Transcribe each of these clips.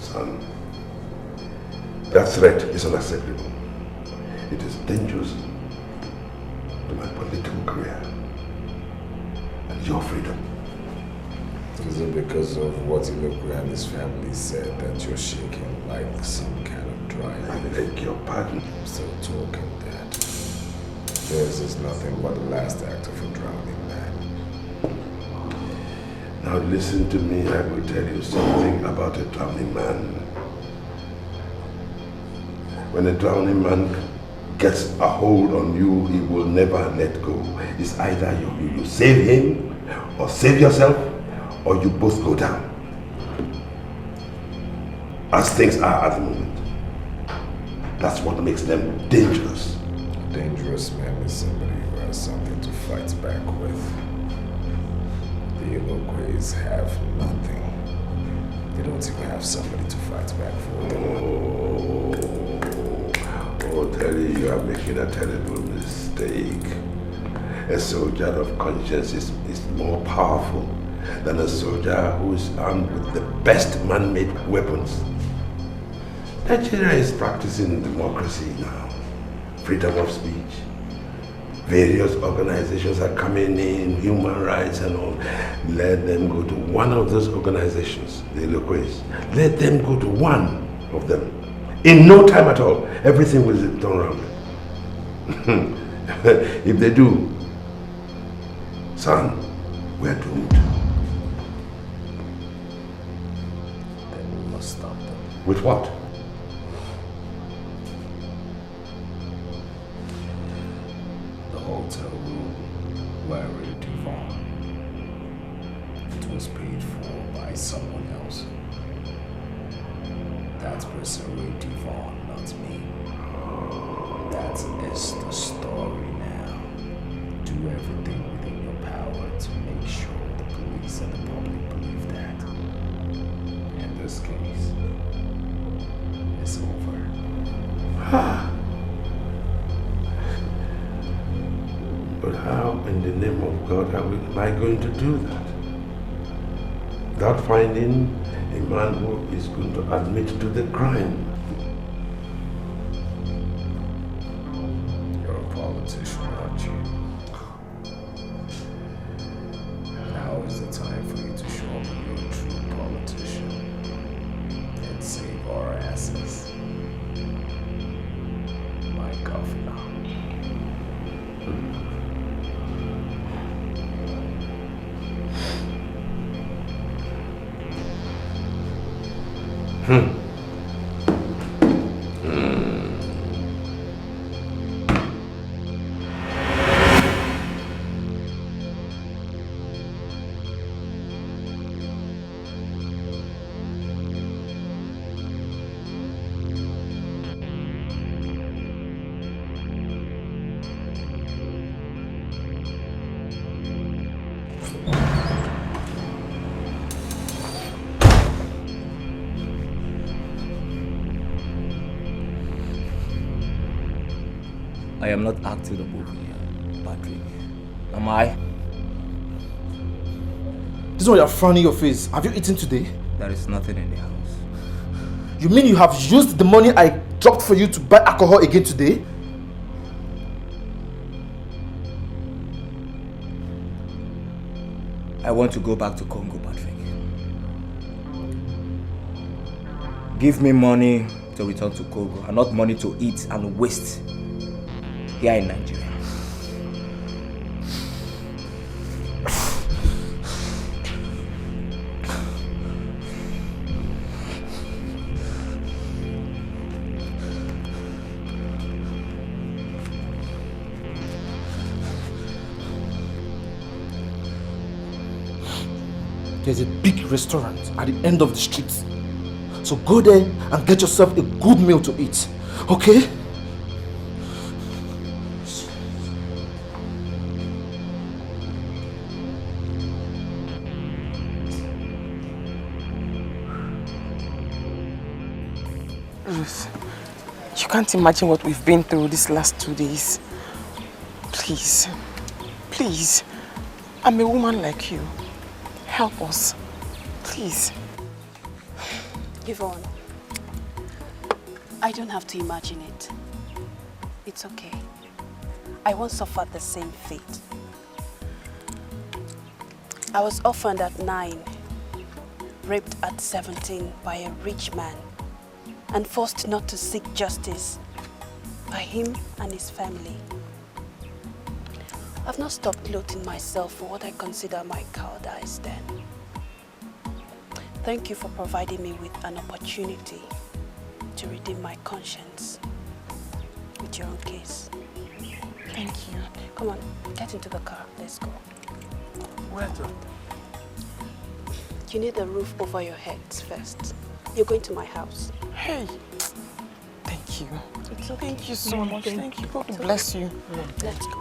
Son, that threat is unacceptable. It is dangerous to my political career and your freedom. Is it because of what Ilokwe and his family said that you're shaking like some kind of dry? I beg your pardon. I'm still talking, Dad. This is nothing but the last act of a drowning man. Now listen to me, I will tell you something about a drowning man. When a drowning man gets a hold on you, he will never let go. It's either you save him, or save yourself, or you both go down. As things are at the moment. That's what makes them dangerous. A dangerous man is somebody who has something to fight back with. The Ilokwes have nothing. They don't even have somebody to fight back for them. Oh, Terry, you are making a terrible mistake. A soldier of conscience is more powerful than a soldier who is armed with the best man-made weapons. Nigeria is practicing democracy now, freedom of speech. Various organizations are coming in, human rights and all. Let them go to one of those organizations, the Ilokwes. Let them go to one of them. In no time at all, everything will turn around. If they do, son, we're doomed. Then we must stop them. With what? The hotel room where Ivonne. It was paid for by someone else. That person raped Ivonne, not me. That is the story now. Do everything within your power to make sure the police and the public believe that. In this case, it's over. But how in the name of God am I going to do that? Without finding a man who is going to admit to the crime. You're a politician, aren't you? Now is the time for you to show me you're a true politician and save our asses. My governor. I am not acting the movie here, Patrick. Am I? This is why you're frowning your face. Have you eaten today? There is nothing in the house. You mean you have used the money I dropped for you to buy alcohol again today? I want to go back to Congo, Patrick. Give me money to return to Congo and not money to eat and waste here in Nigeria. There's a big restaurant at the end of the street. So go there and get yourself a good meal to eat. Okay? Ruth, you can't imagine what we've been through these last 2 days. Please, please, I'm a woman like you. Help us, please. Ivonne, I don't have to imagine it. It's okay. I once suffered the same fate. I was orphaned at 9, raped at 17 by a rich man, and forced not to seek justice by him and his family. I've not stopped loathing myself for what I consider my cowardice then. Thank you for providing me with an opportunity to redeem my conscience with your own case. Thank you. Come on, get into the car. Let's go. Where to? You need a roof over your heads first. You're going to my house. Hey, thank you. It's okay. Thank you so much. Thank you. God bless you. Let's go.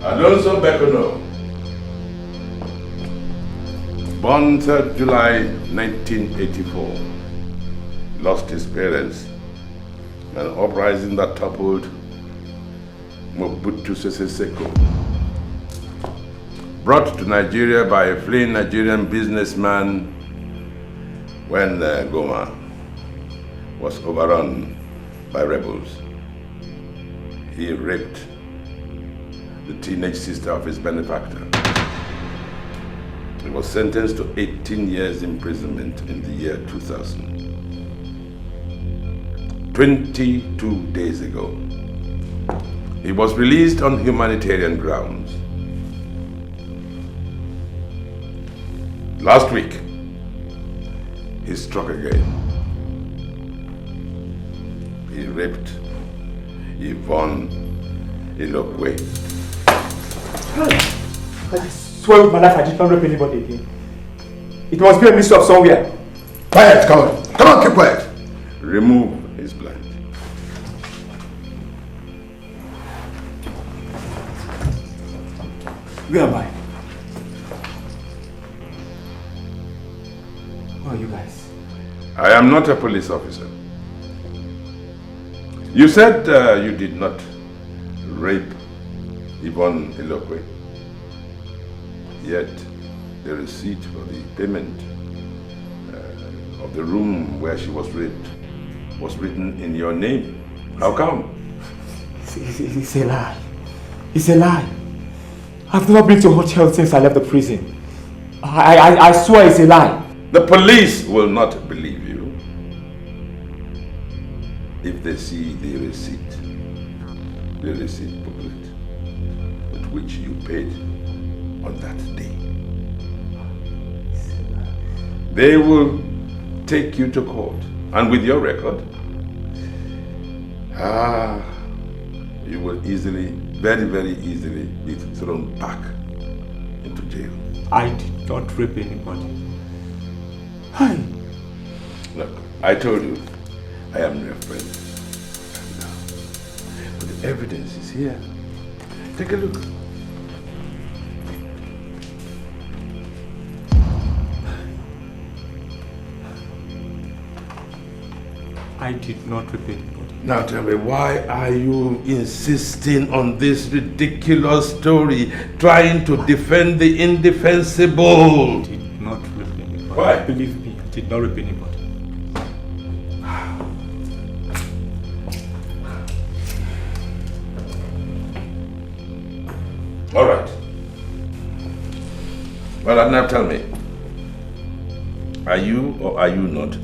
Alonso Bekono, born 3rd July 1984, lost his parents in an uprising that toppled Mobutu Sese Seko. Brought to Nigeria by a fleeing Nigerian businessman when Goma was overrun by rebels. He raped the teenage sister of his benefactor. He was sentenced to 18 years imprisonment in the year 2000. 22 days ago, he was released on humanitarian grounds. Last week, he struck again. He raped Ivonne Ilokwe. I swear with my life I did not rape anybody again. It must be a mix-up somewhere. Quiet, come on. Come on, keep quiet. Remove his blind. Where am I? Who are you guys? I am not a police officer. You said you did not rape Ivonne Ilokwe. Yet the receipt for the payment of the room where she was raped was written in your name. How come? It's a lie. It's a lie. I've never been to a hotel since I left the prison. I swear it's a lie. The police will not believe you if they see the receipt booklet with which you paid on that day. They will take you to court, and with your record, you will easily, very, very easily be thrown back into jail. I did not rape anybody. Look, I told you, I am your friend. But the evidence is here. Take a look. I did not rape anybody. Now tell me, why are you insisting on this ridiculous story, trying to defend the indefensible? I did not rape anybody. Why? Believe me, I did not rape anybody. All right. Well, now tell me, are you or are you not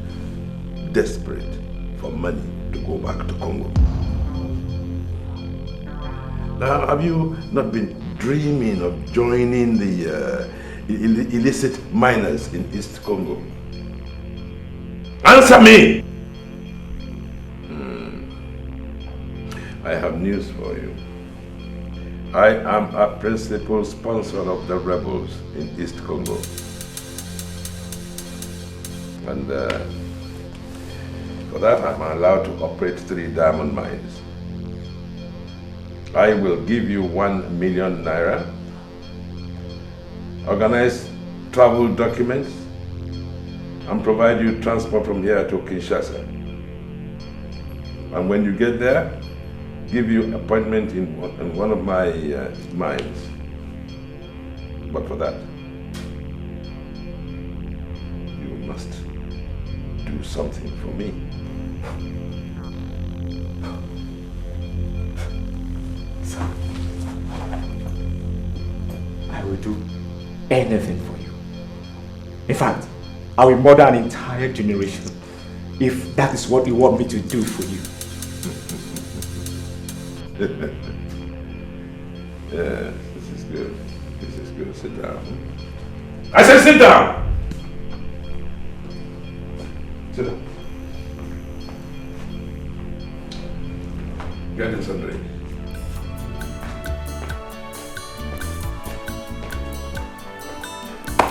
desperate for money to go back to Congo? Now, have you not been dreaming of joining the illicit miners in East Congo? Answer me! I have news for you. I am a principal sponsor of the rebels in East Congo. And for that, I'm allowed to operate 3 diamond mines. I will give you 1 million naira, organize travel documents, and provide you transport from here to Kinshasa. And when you get there, give you appointment in one of my mines. But for that, you must do something for me. Sir, I will do anything for you. In fact, I will murder an entire generation if that is what you want me to do for you. Yes, this is good. This is good. Sit down. I said sit down! Sit down. Get in some drink.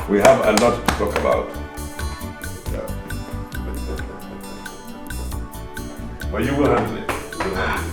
We have a lot to talk about. Yeah. But you will handle it. You will handle it.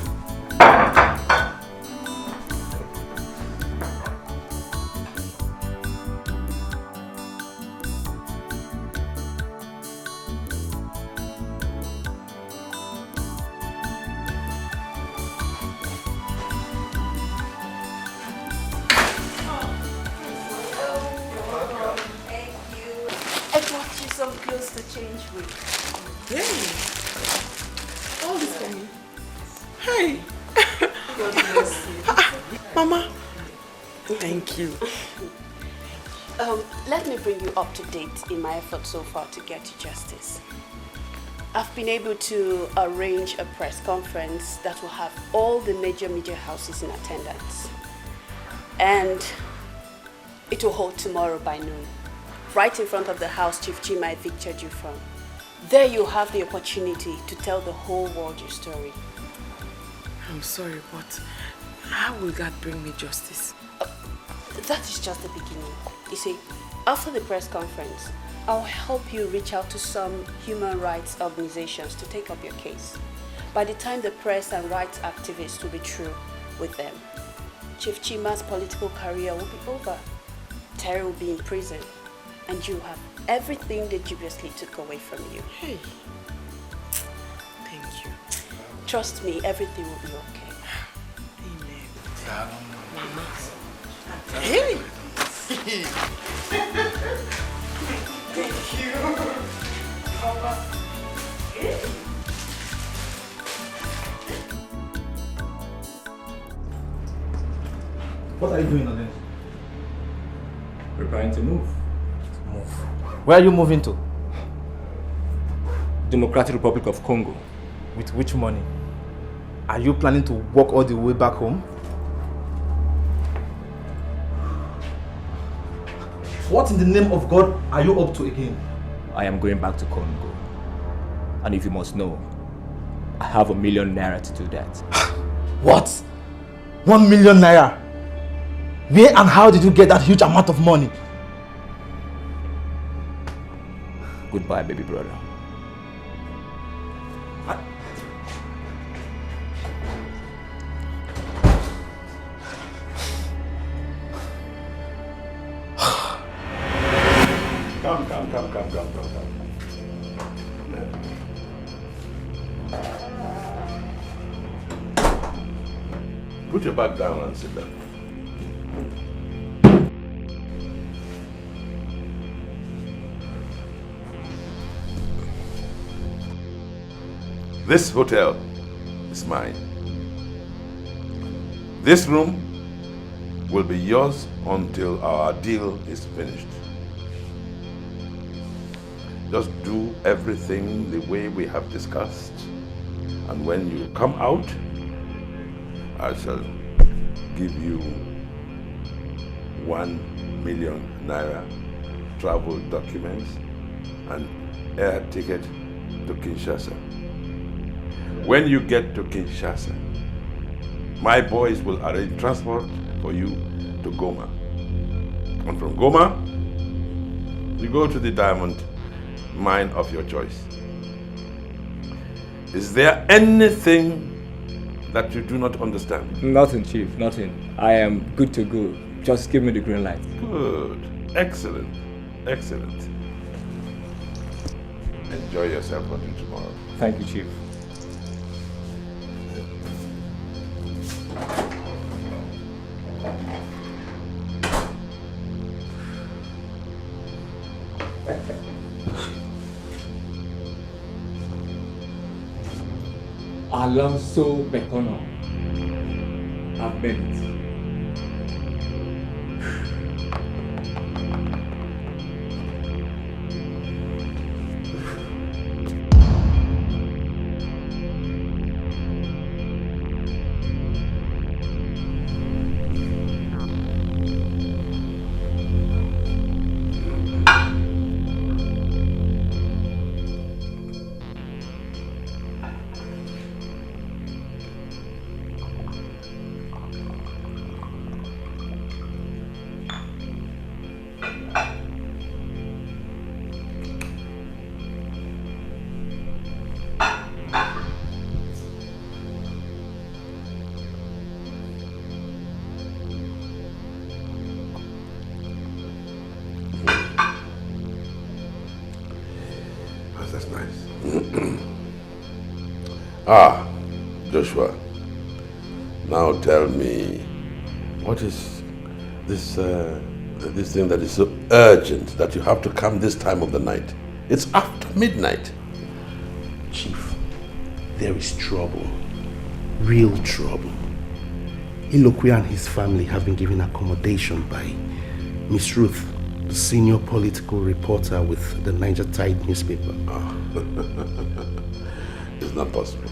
Let me bring you up to date in my efforts so far to get you justice. I've been able to arrange a press conference that will have all the major media houses in attendance. And it will hold tomorrow by noon, right in front of the house Chief Chima evicted you from. There you'll have the opportunity to tell the whole world your story. I'm sorry, but how will that bring me justice? That is just the beginning. You see, after the press conference, I'll help you reach out to some human rights organizations to take up your case. By the time the press and rights activists will be through with them, Chief Chima's political career will be over. Terry will be in prison, and you'll have everything they dubiously took away from you. Hey, thank you. Trust me, everything will be okay. Amen. Mama. Hey! Thank you. Papa. What are you doing, Alonso? Preparing to move. Move. Where are you moving to? Democratic Republic of Congo. With which money? Are you planning to walk all the way back home? What in the name of God are you up to again? I am going back to Congo. And if you must know, I have $1 million naira to do that. What? 1 million naira? Where and how did you get that huge amount of money? Goodbye, baby brother. Come. Put your back down and sit down. This hotel is mine. This room will be yours until our deal is finished. Just do everything the way we have discussed. And when you come out, I shall give you 1 million naira travel documents and air ticket to Kinshasa. When you get to Kinshasa, my boys will arrange transport for you to Goma. And from Goma, you go to the diamond mine of your choice. Is there anything that you do not understand? Nothing, Chief, nothing. I am good to go. Just give me the green light. Good. Excellent. Excellent. Enjoy yourself until tomorrow. Thank you, Chief. Alonso Bekono. I've made it. That's nice. Joshua, now tell me, what is this thing that is so urgent that you have to come this time of the night? It's after midnight. Chief, there is trouble. Real trouble. Ilokwe and his family have been given accommodation by Miss Ruth, the senior political reporter with the Niger Tide newspaper. It's not possible.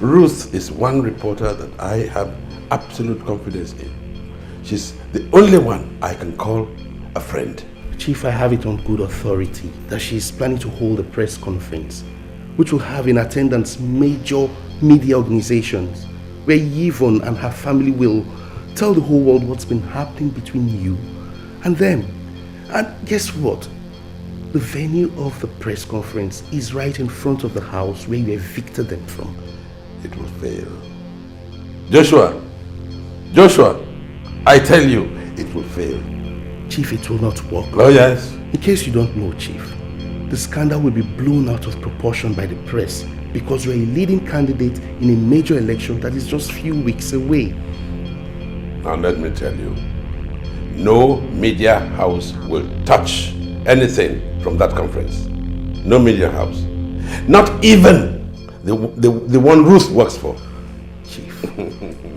Ruth is one reporter that I have absolute confidence in. She's the only one I can call a friend. Chief, I have it on good authority that she is planning to hold a press conference which will have in attendance major media organizations where Ivonne and her family will tell the whole world what's been happening between you and them. And guess what? The venue of the press conference is right in front of the house where you evicted them from. It will fail. Joshua, I tell you, it will fail. Chief, it will not work. Oh yes. In case you don't know, Chief, the scandal will be blown out of proportion by the press because you're a leading candidate in a major election that is just a few weeks away. Now let me tell you, no media house will touch anything from that conference. No media house. Not even the one Ruth works for. Chief,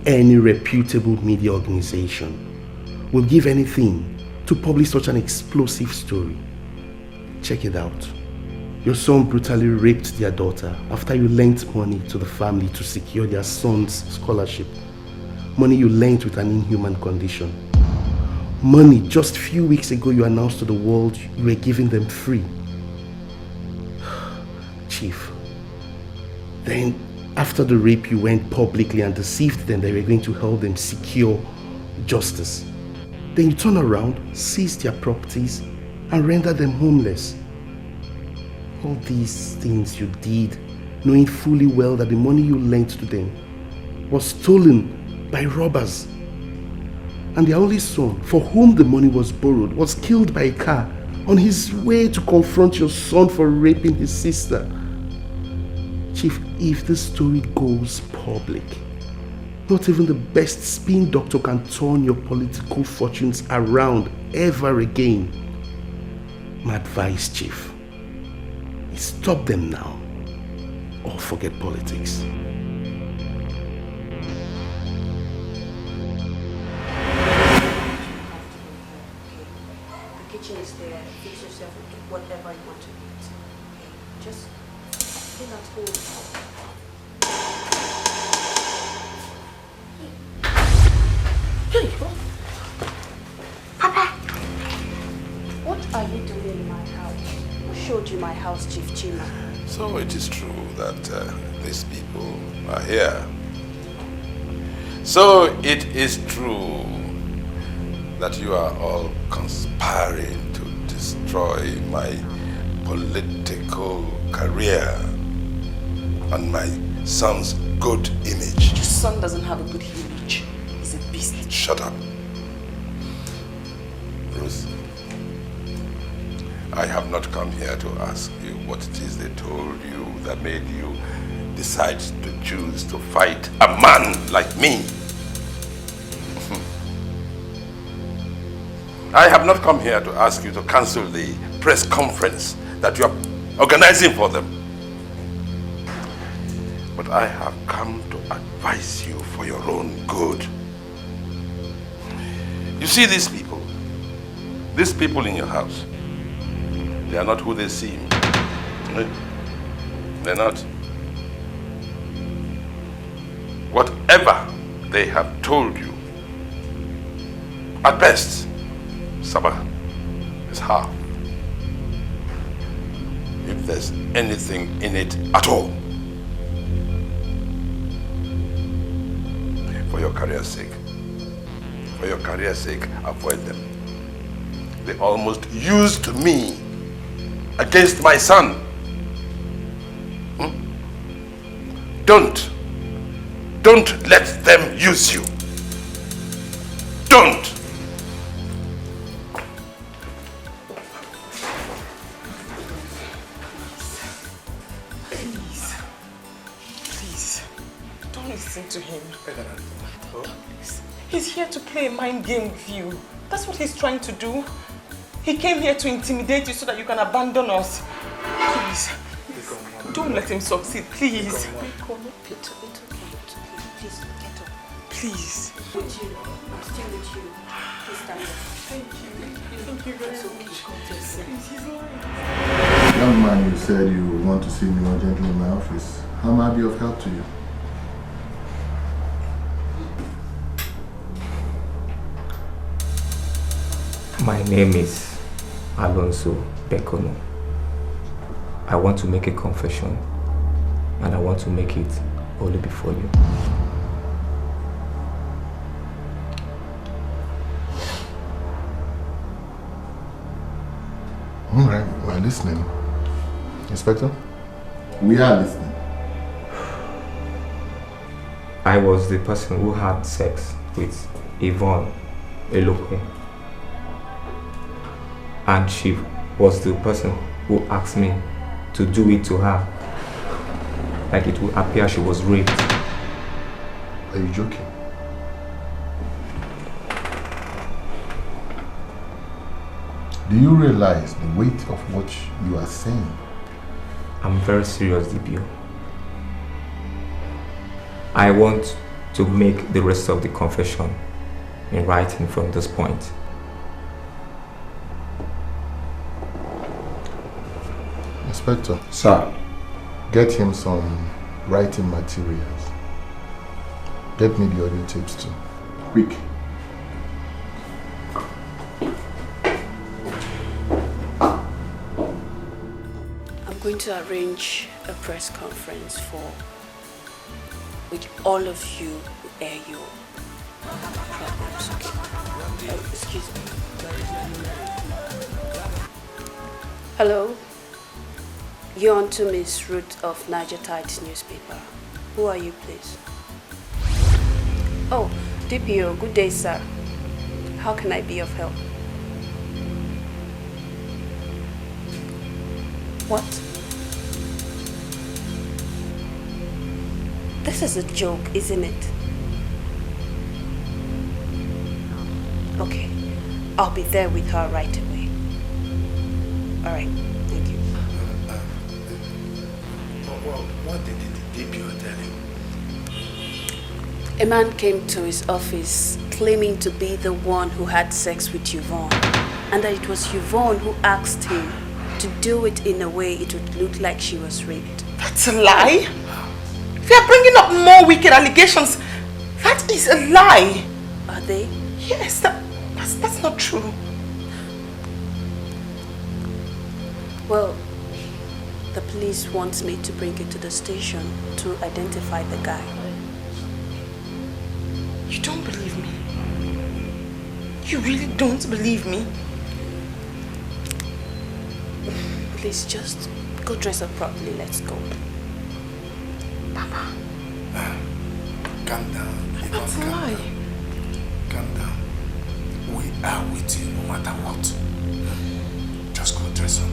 any reputable media organization will give anything to publish such an explosive story. Check it out. Your son brutally raped their daughter after you lent money to the family to secure their son's scholarship. Money you lent with an inhuman condition. Money just a few weeks ago you announced to the world you were giving them free. Chief, then after the rape you went publicly and deceived them that you were going to help them secure justice. Then you turn around, seize their properties and render them homeless. All these things you did, knowing fully well that the money you lent to them was stolen by robbers. And their only son, for whom the money was borrowed, was killed by a car on his way to confront your son for raping his sister. Chief, if this story goes public, not even the best spin doctor can turn your political fortunes around ever again. My advice, Chief, is stop them now or forget politics. kitchen is there. Fix yourself and get whatever you want to eat. Okay? Just feel at home. Here you go. Papa! What are you doing in my house? Who showed you my house, Chief Chima? So it is true that these people are here. So it is true that you are all conspiring to destroy my political career and my son's good image. Your son doesn't have a good image. He's a beast. Shut up. Ruth, I have not come here to ask you what it is they told you that made you decide to choose to fight a man like me. I have not come here to ask you to cancel the press conference that you are organizing for them. But I have come to advise you for your own good. You see these people in your house, they are not who they seem. They're not. Whatever they have told you, at best, Sabah is half. If there's anything in it at all. For your career's sake, avoid them. They almost used me against my son. Don't let them use you. Don't. Please, don't listen to him. He's here to play a mind game with you. That's what he's trying to do. He came here to intimidate you so that you can abandon us. Please, don't let him succeed, please. It's okay. Please, get up. Please. With you. I'm still with you. Please stand up. Thank you. Thank you very much. Young man, you said you want to see me urgently in my office. How may I be of help to you? My name is Alonso Bekono. I want to make a confession, and I want to make it only before you. All right, we're listening. Inspector? We are listening. I was the person who had sex with Ivonne Elope. And she was the person who asked me to do it to her. Like it would appear she was raped. Are you joking? Do you realize the weight of what you are saying? I'm very serious, DPO. I want to make the rest of the confession in writing from this point. Inspector. Sir. Get him some writing materials. Get me the audio tapes too. Quick. I'm going to arrange a press conference with all of you who air your problems, okay? Excuse me. Hello? You're on to Miss Ruth of Niger Tides newspaper. Who are you, please? Oh, DPO, good day, sir. How can I be of help? What? This is a joke, isn't it? Okay, I'll be there with her right away. All right, thank you. What did the DPO tell you? A man came to his office claiming to be the one who had sex with Ivonne, and that it was Ivonne who asked him to do it in a way it would look like she was raped. That's a lie. If you are bringing up more wicked allegations, that is a lie. Are they? Yes, that's not true. Well, the police wants me to bring it to the station to identify the guy. You don't believe me? You really don't believe me? Please just go dress up properly. Let's go. Papa. Calm down. That's a lie. Calm down. We are with you no matter what. Just go dress up.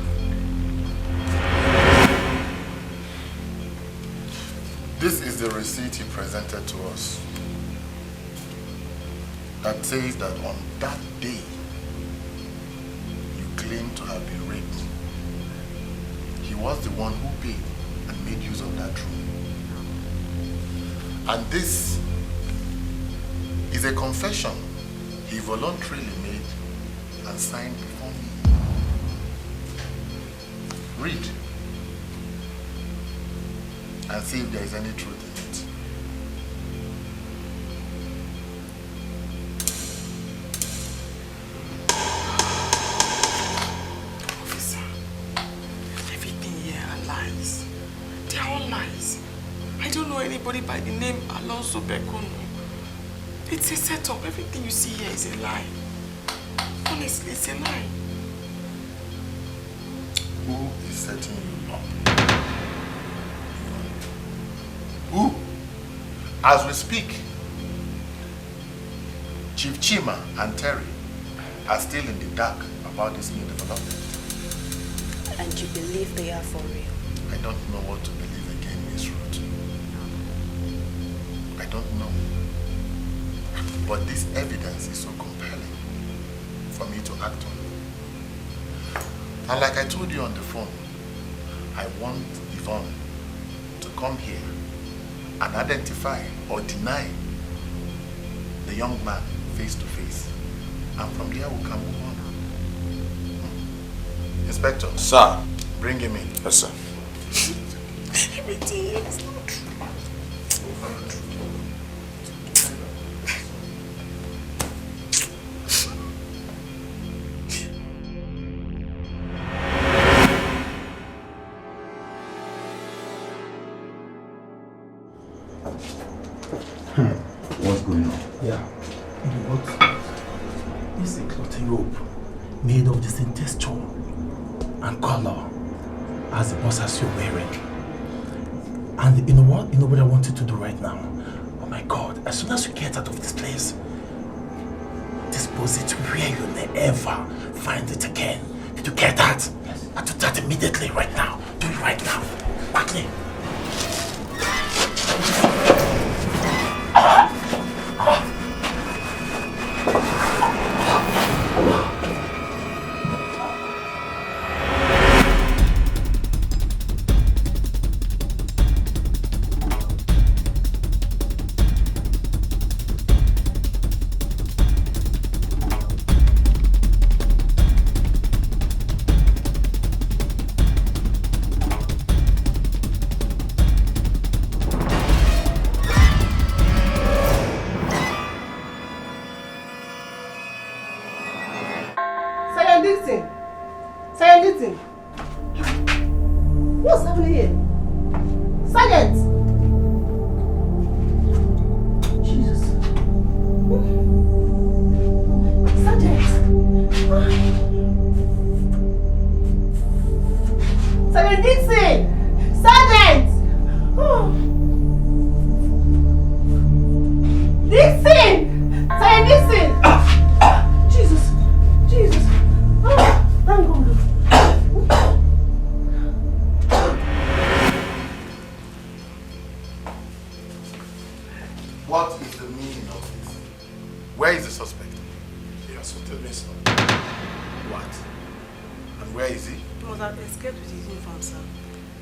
This is the receipt he presented to us that says that on that day you claim to have been raped. He was the one who paid and made use of that room. And this is a confession he voluntarily made and signed before me. Read and see if there is any truth in it. Officer, everything here are lies. They are all lies. I don't know anybody by the name Alonso Bekono. It's a setup. Everything you see here is a lie. Honestly, it's a lie. Who is setting you up? Who? As we speak, Chief Chima and Terry are still in the dark about this new development. And you believe they are for real? I don't know what to believe again, Miss Ruth. I don't know. But this evidence is so compelling for me to act on. And like I told you on the phone, I want Ivonne to come here and identify or deny the young man face to face. And from there we can move on. Inspector. Sir. Bring him in. Yes, sir. Everything here is not true. What's going on? Yeah. You know what? This is a clothing robe made of the same texture and color as the boxers you're wearing. And you know what? You know what I want you to do right now? Oh my God, as soon as you get out of this place, dispose it where you never find it again. Did you get that? Yes. I do that immediately right now. Do it right now. Quickly. What's happening here? Sergeant! Jesus. Sergeant! Sergeant Dixon! Sergeant! Dixon! Sergeant Dixon! Jesus! Jesus! Thank God. What is the meaning of this? Where is the suspect? He has told me so. What? And where is he? He must have escaped with his uniform, sir.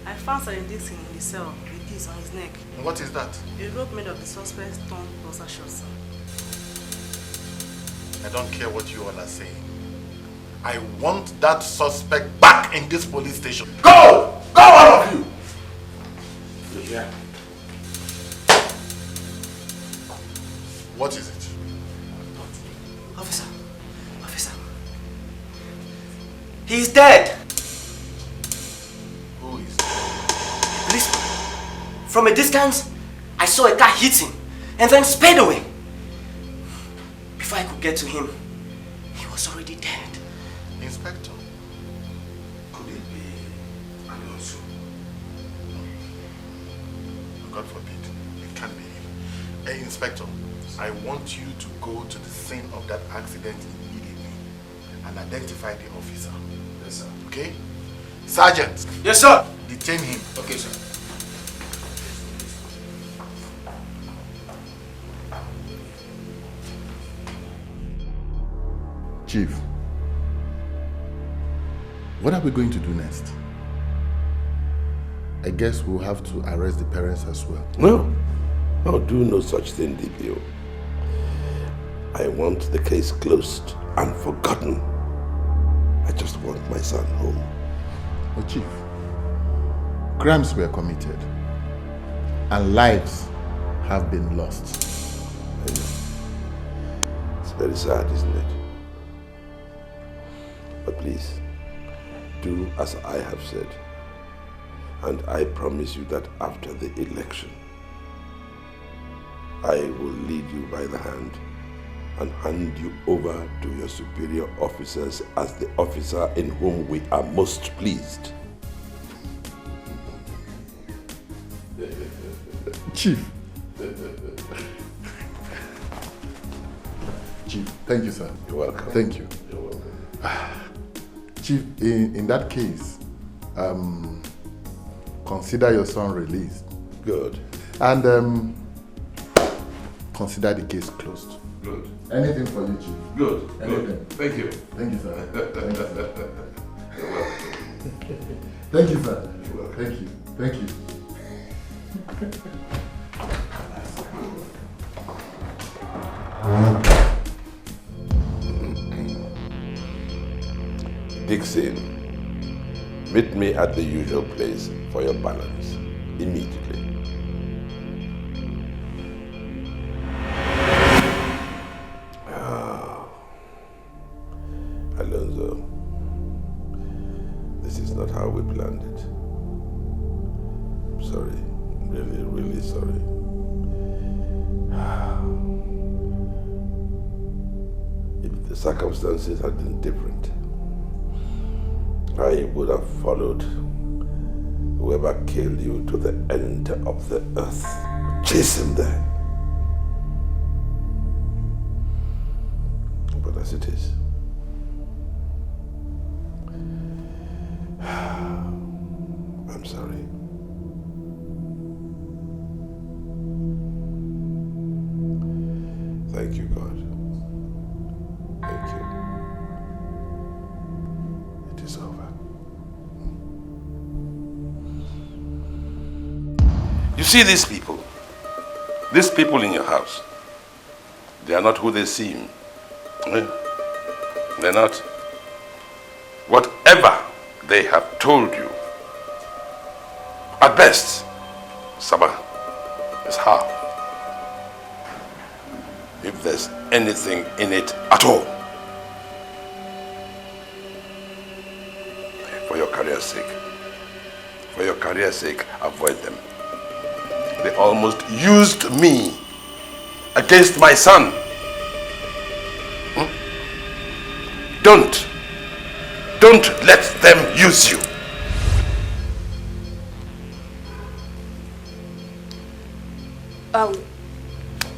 I found Sergeant Dixon in the cell with this on his neck. And what is that? A rope made of the suspect's torn boxer shorts, sir. I don't care what you all are saying. I want that suspect back in this police station. Go! Go, all of you! Yeah. What is it? Officer. He's dead. Who is? Policeman. From a distance, I saw a car hit him and then sped away. Before I could get to him, he was already dead. Inspector. Could it be Alonso? God forbid. It can't be him. Hey, Inspector, I want you to go to the scene of that accident immediately and identify the officer. Yes, sir. Okay? Sergeant. Yes, sir. Detain him. Okay, sir. Chief, what are we going to do next? I guess we'll have to arrest the parents as well. No. No, do no such thing, DPO. I want the case closed and forgotten. I just want my son home. Oh, Chief, crimes were committed and lives have been lost. I know. It's very sad, isn't it? But please, do as I have said. And I promise you that after the election, I will lead you by the hand and hand you over to your superior officers as the officer in whom we are most pleased. Chief. Chief, thank you, sir. You're welcome. Thank you. You're welcome. Chief, in that case, consider your son released. Good. And consider the case closed. Good. Anything for you, Chief. Good. Anything. Good. Thank you. Thank you, sir. Thank you, sir. You're welcome. Thank you, sir. You're welcome. Thank you. Thank you. Dixon, meet me at the usual place for your balance immediately. Alonso, this is not how we planned it. I'm sorry, really, really sorry. If the circumstances had been different, I would have followed whoever killed you to the end of the earth. Chase him there. But as it is, I'm sorry. Thank you, God. Thank you. It is over. You see these people in your house, they are not who they seem. They're not. Whatever they have told you, at best, Sabah, is half. If there's anything in it at all. For your career's sake, avoid them. They almost used me against my son. Don't let them use you.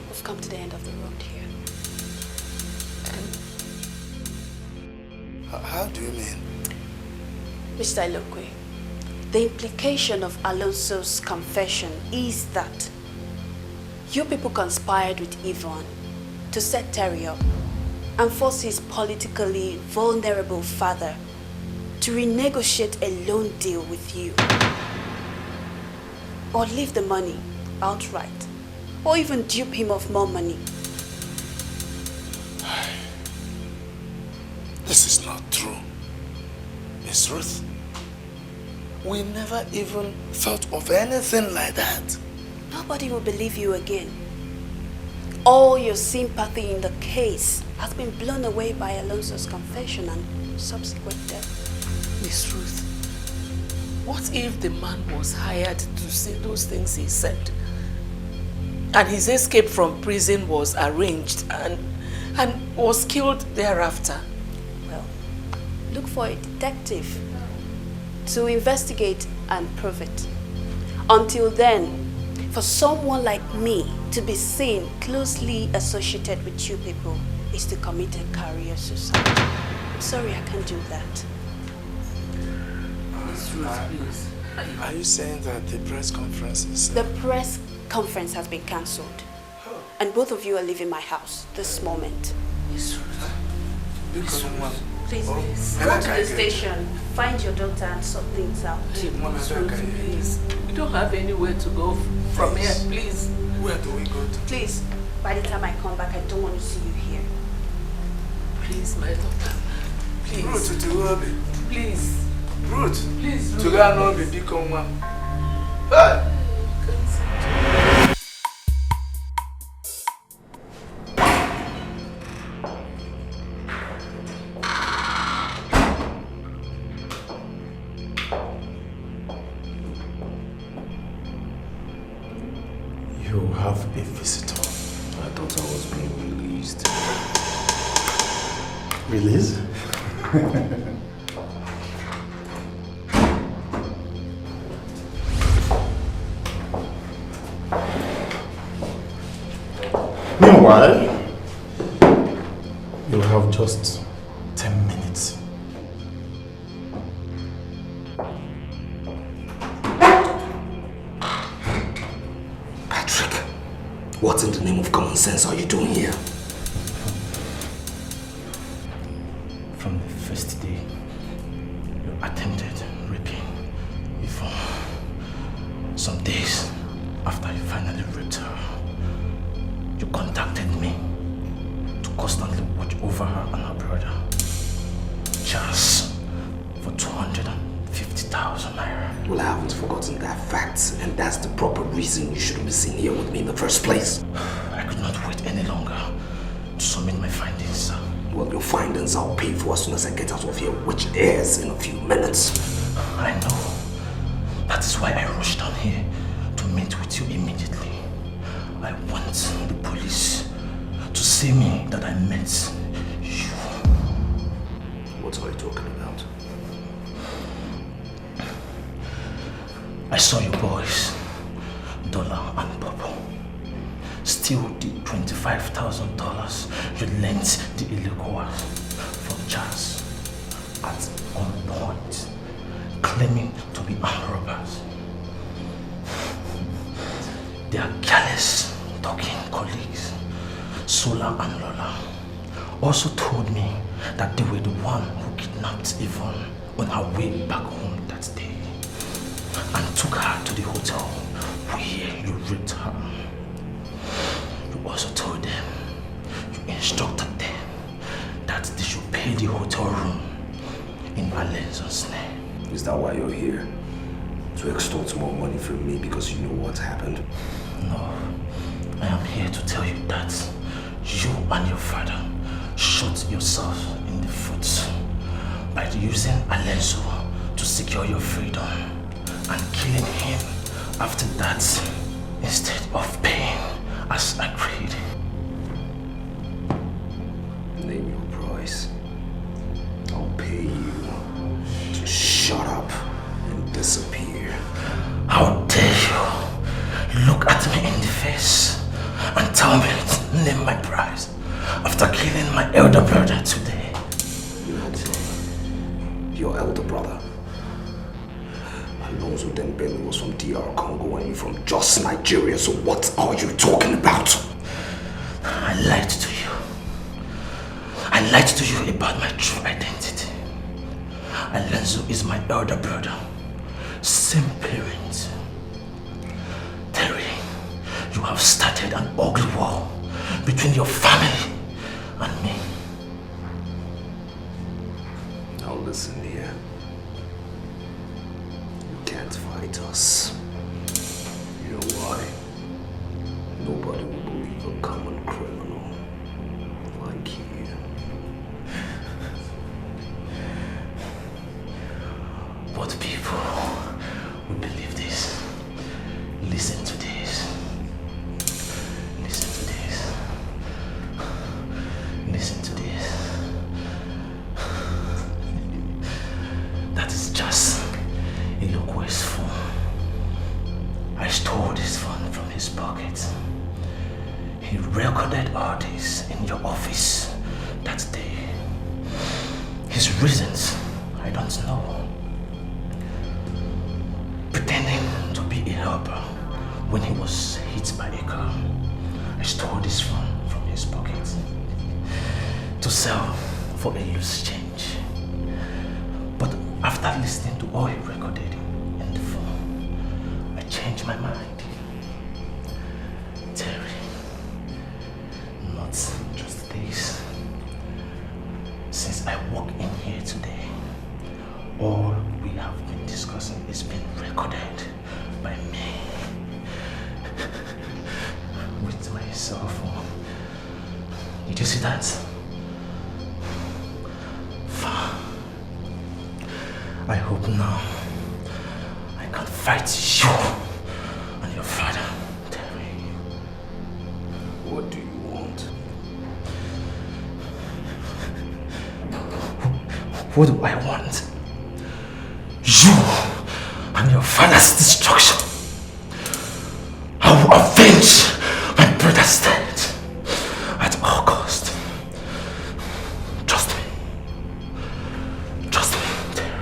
We've come to the end of the road here. How do you mean? Mr. Ilokwe, the implication of Alonso's confession is that you people conspired with Ivonne to set Terry up and force his politically vulnerable father to renegotiate a loan deal with you. Or leave the money outright. Or even dupe him of more money. This is not true. Miss Ruth, we never even thought of anything like that. Nobody will believe you again. All your sympathy in the case has been blown away by Alonso's confession and subsequent death. Miss Ruth, what if the man was hired to say those things he said? And his escape from prison was arranged and was killed thereafter? Well, look for a detective to investigate and prove it. Until then, for someone like me to be seen closely associated with you people is to commit a career suicide. I'm sorry, I can't do that. Miss Ruth, please. Are you saying that the press conference is... The press conference has been cancelled. And both of you are leaving my house this moment. Miss Ruth. Please, go to the station, find your daughter and sort things out. Miss Ruth, please. We don't have anywhere to go from here, please. Where do we go to? Please, by the time I come back, I don't want to see you here. Please, my daughter. Please. Ruth, to Obi. Please. Ruth. Please, Ruth. To go and Obi, become one. Hey! You have a visitor. I thought I was being released. Release? Meanwhile, you have just 10 minutes. What in the name of common sense are you doing here? From the first day you attempted raping Ivonne, some days after you finally raped her, you contacted me to constantly watch over her and her brother, just for 250,000 naira. Well, I haven't forgotten that fact, and that's the proper reason you shouldn't be seen here with me in the first place. I could not wait any longer to submit my findings, sir. Well, your findings I'll pay for as soon as I get out of here, which is in a few minutes. I know. That is why I rushed down here to meet with you immediately. I want the police to see me that I met you. What are you talking about? I saw you boys, Dollar and Purple, steal the $25,000 you lent the Illegals from Charles at on point, claiming to be armed robbers. Their careless talking colleagues, Sola and Lola, also told me that they were the one who kidnapped Ivonne on her way back home that day and took her to the hotel where you raped her. You also told them, you instructed them that they should pay the hotel room in Alonso's name. Is that why you're here? To extort more money from me because you know what happened? No, I am here to tell you that you and your father shot yourself in the foot by using Alonso to secure your freedom and killing him after that instead of paying as agreed. Name your price. I'll pay you to shut up and disappear. How dare you look at me in the face and tell me to name my price after killing my elder brother today? Your elder brother. Alonso Dembele was from DR Congo and you from Jos, Nigeria, so what are you talking about? I lied to you. I lied to you about my true identity. Alonso is my elder brother. Same parents. Terry, you have started an ugly war between your family and me. Now listen here. You can't fight us. You know why? Nobody will believe a common criminal like you. But people will believe this. Listen to this. Listen to this. Listen to this. That is just a loquacious phone. I stole this phone from his pocket. He recorded all this in your office that day. His reasons, I don't know. Pretending to be a helper when he was hit by a car. I stole this phone from his pocket to sell for a loose change. But after listening to all he recorded in the phone, I changed my mind. Terry, not just this. Since I walk in here today, all we have been discussing is being recorded by me with my cell phone. Did you see that? I hope now I can fight you and your father, Terry. What do you want? What do I want? You and your father's destruction. I will avenge my brother's death at all cost. Trust me. Trust me, Terry.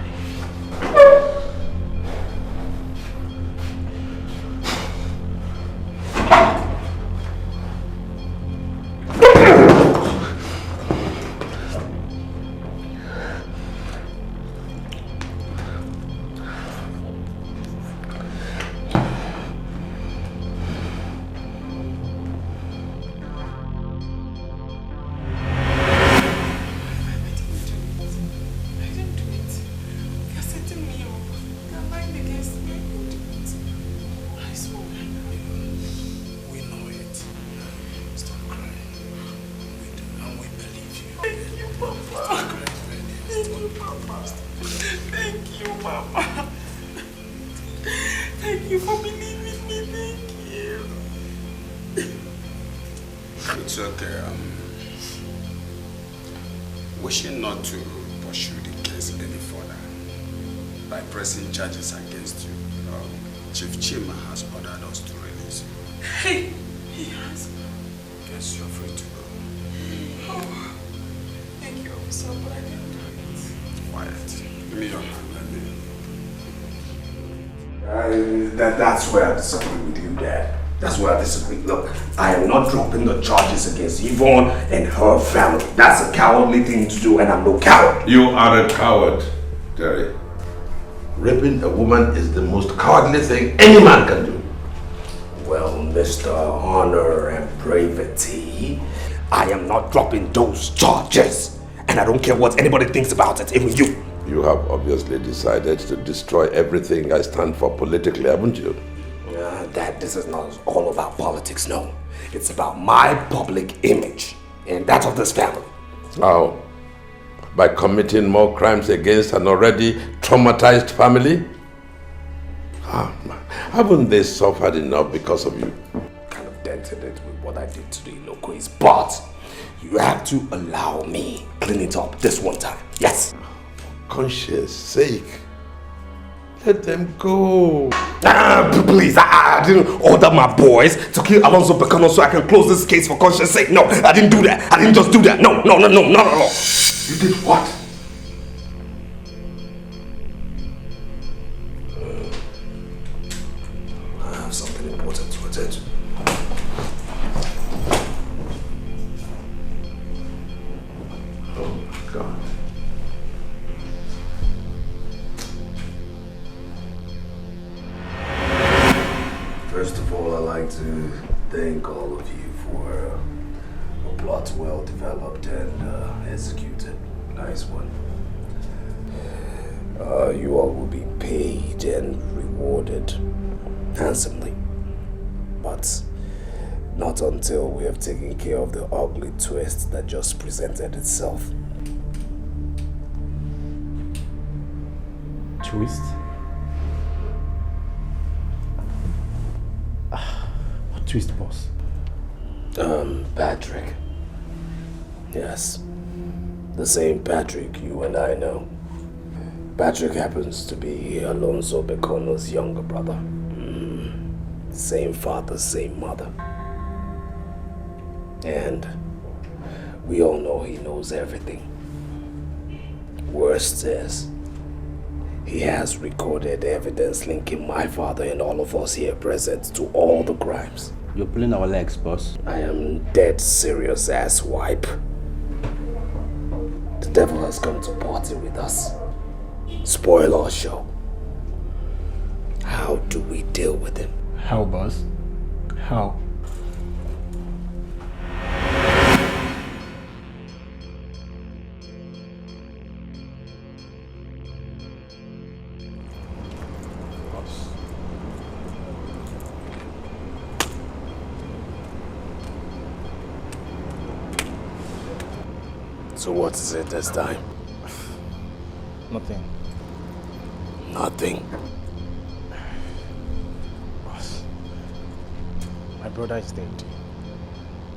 Wishing not to pursue the case any further by pressing charges against you, Chief Chima has ordered us to release you. Hey, he has. Guess you're free to go. Oh, thank you, officer, but I didn't do it. Quiet. Give me your hand, let me. That's where I disagree with you, Dad. That's where I disagree. Look, I am not dropping the charges against Ivonne and her family. That's a cowardly thing to do, and I'm no coward. You are a coward, Terry. Raping a woman is the most cowardly thing any man can do. Well, Mr. Honor and Bravity, I am not dropping those charges. And I don't care what anybody thinks about it, even you. You have obviously decided to destroy everything I stand for politically, haven't you? That this is not all about politics, no. It's about my public image and that of this family. How? By committing more crimes against an already traumatized family? Ah, man. Haven't they suffered enough because of you? Kind of dented it with what I did to the Iloquois, but you have to allow me clean it up this one time. Yes. For conscience sake. Let them go. Please, I didn't order my boys to kill Alonso Becano so I can close this case for conscience sake. No, I didn't do that. I didn't just do that. No, not at all. You did what? I have something important to attend to. Oh, God. First of all, I'd like to thank all of you for a plot well developed and executed. Nice one. You all will be paid and rewarded handsomely. But not until we have taken care of the ugly twist that just presented itself. Twist? What twist, boss? Patrick. Yes. The same Patrick you and I know. Patrick happens to be Alonso Bekono's younger brother. Same father, same mother. And we all know he knows everything. Worst is, he has recorded evidence linking my father and all of us here present to all the crimes. You're pulling our legs, boss. I am dead serious, asswipe. The devil has come to party with us. Spoil our show. How do we deal with him? How, boss? How? So what is it this time? Nothing. Nothing? Boss, my brother is dead.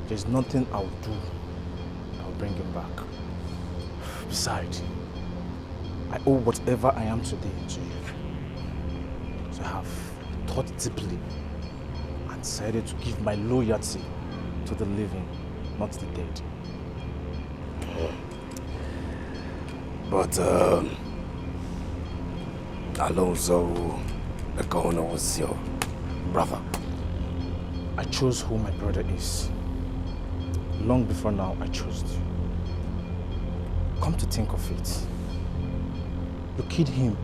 There's nothing I'll do that will bring him back. Besides, I owe whatever I am today to you. So I have thought deeply and decided to give my loyalty to the living, not the dead. But, Alonso Bekono was your brother. I chose who my brother is. Long before now, I chose you. Come to think of it, you killed him,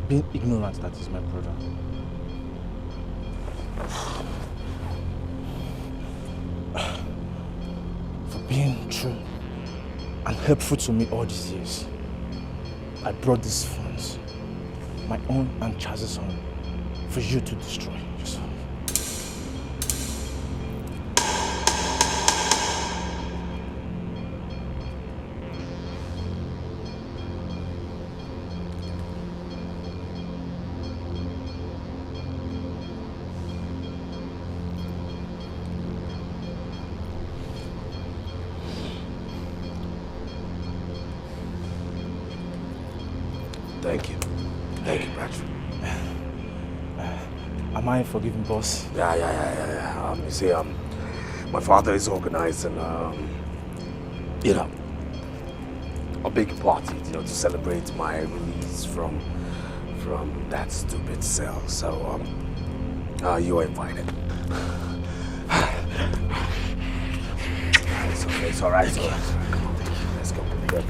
being ignorant that he's my brother. For being true and helpful to me all these years, I brought these funds, my own and Chaz's own, for you to destroy yourself. Thank you. Thank you, Patrick. Am I forgiven, boss? Yeah. You see, my father is organizing, you know, a big party, you know, to celebrate my release from that stupid cell. So, you are invited. It's okay. It's all right. Come on, let's go. Good.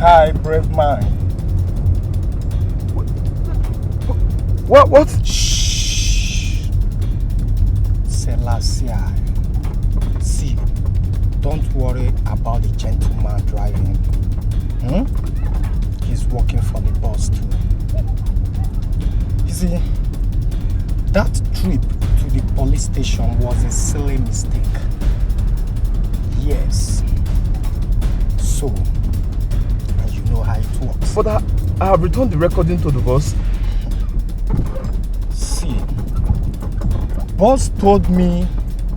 Hi, brave man. What? Shh. Selassie. See, don't worry about the gentleman driving. He's working for the boss too. You see, that trip to the police station was a silly mistake. Yes. So, you know how it works. But I have returned the recording to the boss. See, boss told me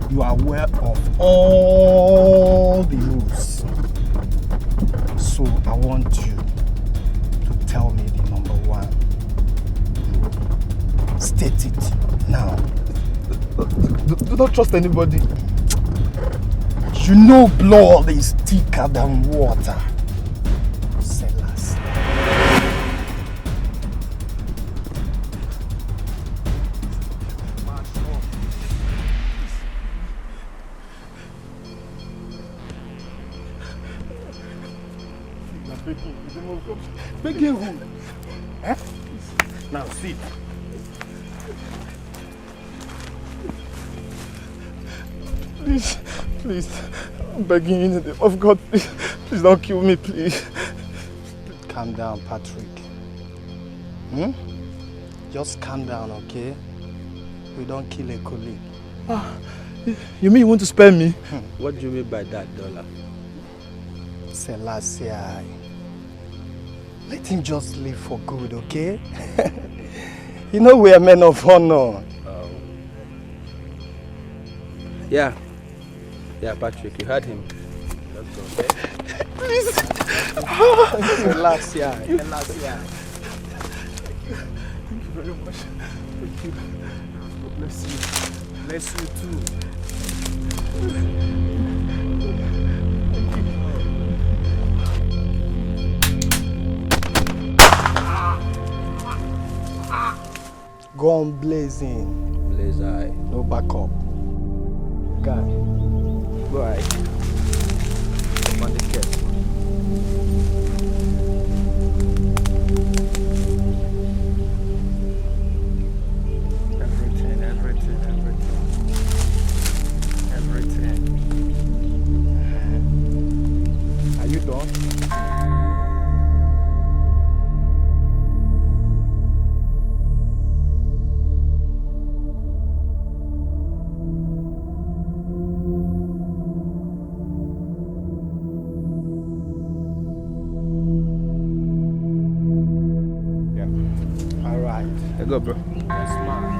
you are aware of all the rules. So I want you to State it now. Do not trust anybody. You know blood is thicker than water. Sellers. Begging who? Eh? Now sit. Please, I'm begging you in the name of God, please don't kill me, please. Calm down, Patrick. Just calm down, okay? We don't kill a colleague. You mean you want to spare me? What do you mean by that, dollar? Selassie, let him just live for good, okay? You know we are men of honor. Yeah, Patrick, you heard him. Let's go, okay? Please. Selassie. Thank you very much. Thank you. God bless you. Bless you too. Go on blazing. Blaze eye. No backup. Guy. Go ahead. Come on the case. Everything. Are you done? Go, bro. That's mine.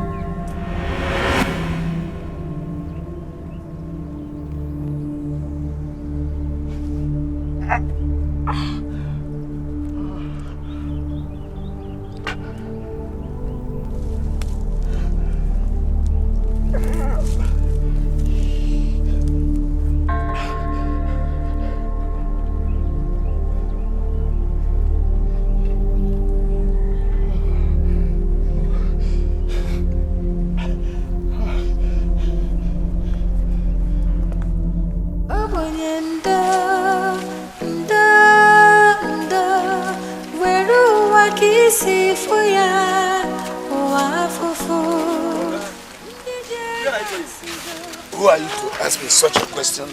Who are you to ask me such a question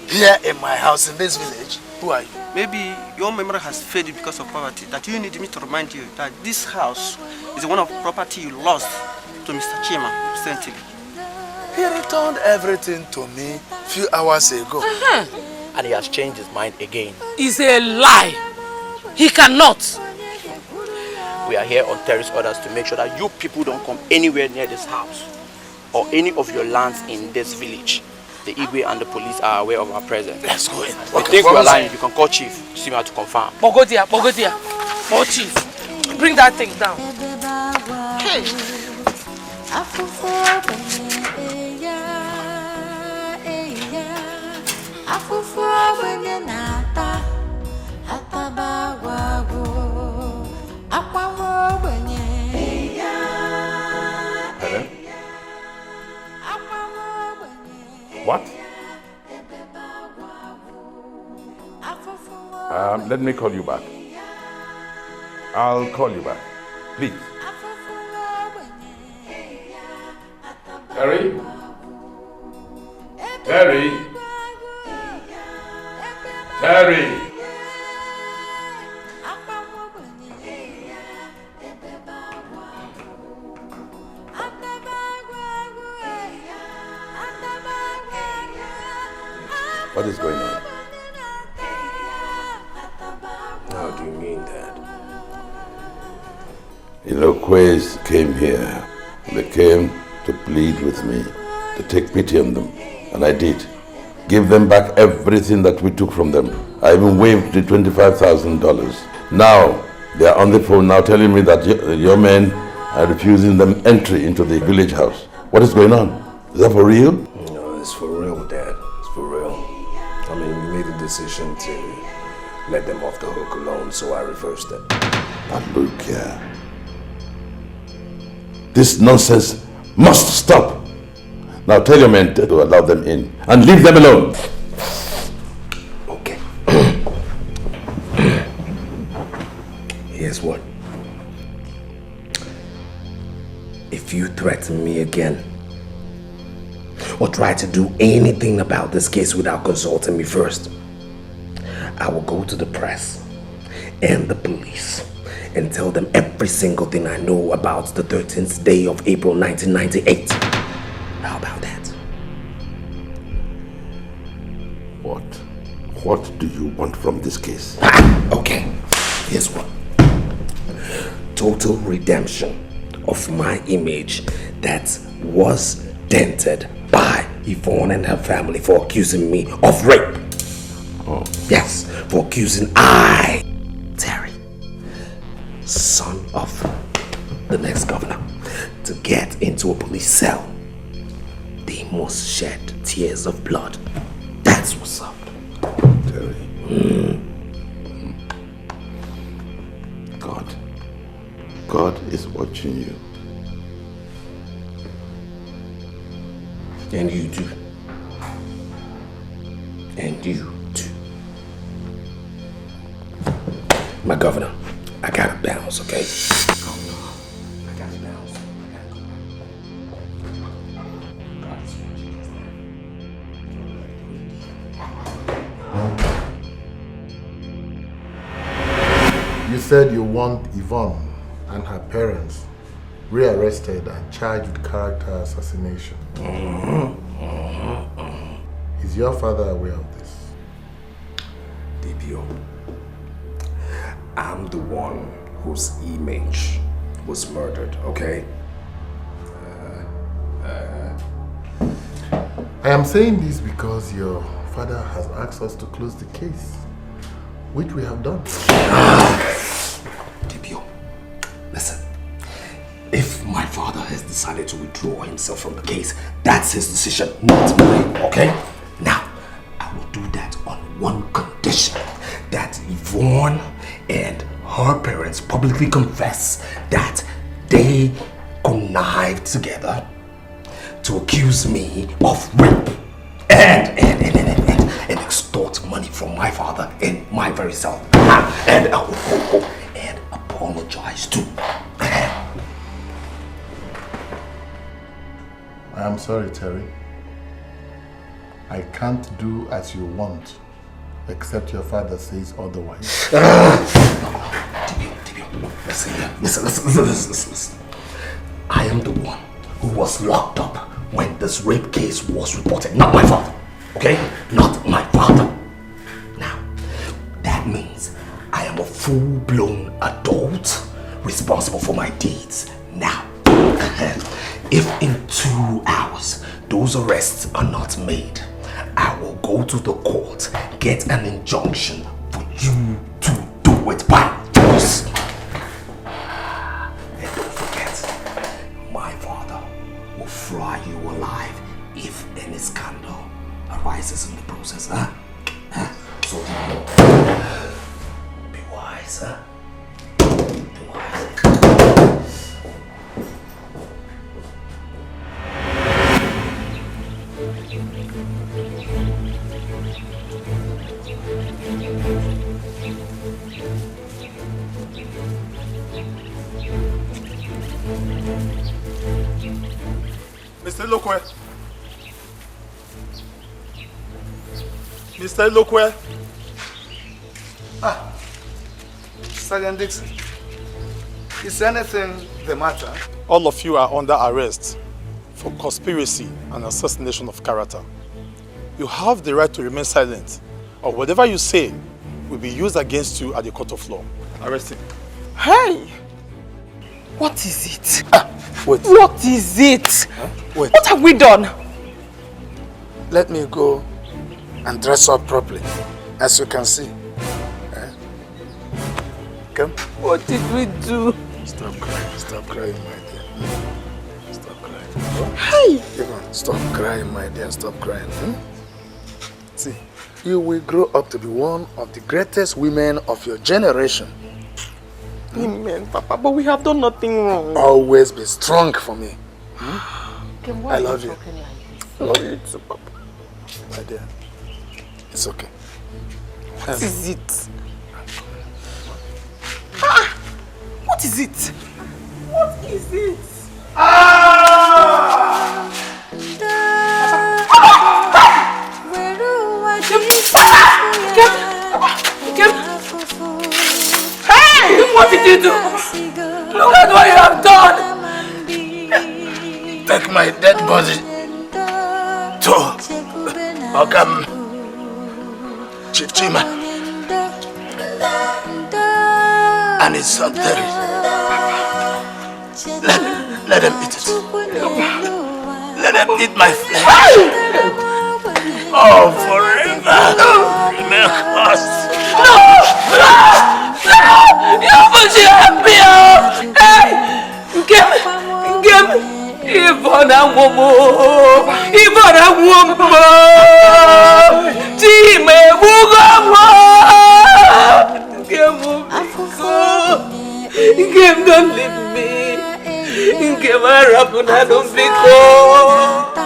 here in my house in this village? Who are you? Maybe your memory has faded because of poverty, that you need me to remind you that this house is one of property you lost to Mr. Chima recently. He returned everything to me a few hours ago. And he has changed his mind again. It's a lie. He cannot. We are here on terrorist orders to make sure that you people don't come anywhere near this house or any of your lands in this village. The Igwe and the police are aware of our presence. Let's go in. If you think we are lying, you can call Chief Chima to confirm. Bogodia. Oh, Chief. Bring that thing down. Hey. Hello? What? Let me call you back. I'll call you back. Please. Terry? Terry? Terry! What is going on? How do you mean that? Iloquays came here. They came to plead with me, to take pity on them. And I did. Give them back everything that we took from them. I even waived the $25,000. Now, they are on the phone now telling me that your men and refusing them entry into the village house. What is going on? Is that for real? No, it's for real, Dad. It's for real. I mean, we made the decision to let them off the hook alone, so I reversed it. But look here. This nonsense must stop. Now tell your men to allow them in and leave them alone. Okay. Here's what. If you threaten me again, or try to do anything about this case without consulting me first, I will go to the press and the police and tell them every single thing I know about the 13th day of April 1998. How about that? What do you want from this case? Okay, here's what. Total redemption of my image that was dented by Ivonne and her family for accusing me of rape. Oh. Yes, for accusing Terry, son of the next governor, to get into a police cell. They must shed tears of blood. That's what's up. Terry. God is watching you. And you too. And you too. My governor, I gotta bounce, okay? I gotta bounce. You said you want Ivonne and her parents rearrested and charged with character assassination. Is your father aware of this? DPO, I'm the one whose image was murdered, okay? I am saying this because your father has asked us to close the case, which we have done. DPO, listen. If my father has decided to withdraw himself from the case, that's his decision, not mine, okay? Now, I will do that on one condition, that Ivonne and her parents publicly confess that they connived together to accuse me of rape and extort money from my father in my very self. And apologize too. I am sorry, Terry. I can't do as you want, except your father says otherwise. Listen. I am the one who was locked up when this rape case was reported, not my father. Okay? Not my father. Now, that means I am a full-blown adult responsible for my deeds. Now, if in 2 hours those arrests are not made, I will go to the court, get an injunction for you to do it by force. And don't forget, my father will fry you alive if any scandal arises in the process, huh? So be wise, huh? Be wise. Mr. Lokwe. Mr. Lokwe. Sergeant Dixon, is anything the matter? All of you are under arrest for conspiracy and assassination of character. You have the right to remain silent, or whatever you say will be used against you at the court of law. Arrest him. Hey! What is it? Wait. What is it? Huh? Wait. What have we done? Let me go and dress up properly, as you can see. Come. What did we do? Stop crying, my dear. Stop crying. Hey! Ivonne, stop crying, my dear. Stop crying. See, you will grow up to be one of the greatest women of your generation. Amen, Papa, but we have done nothing wrong. Always be strong for me. Okay, I love you. I love you too, Papa. My dear, it's okay. What is it? What is it? What is it? Hey! What did you do? Look at what you have done! Take my dead body to Ogam Chief Chima and his son Terry. Let them eat it. Let them eat my flesh. Oh, forever remain cursed. You put your happy out! Hey! Give me! Ivonne and Womo! Ivonne and Womo! Chima Womo! Give don't leave me! Give her up and I don't be cold!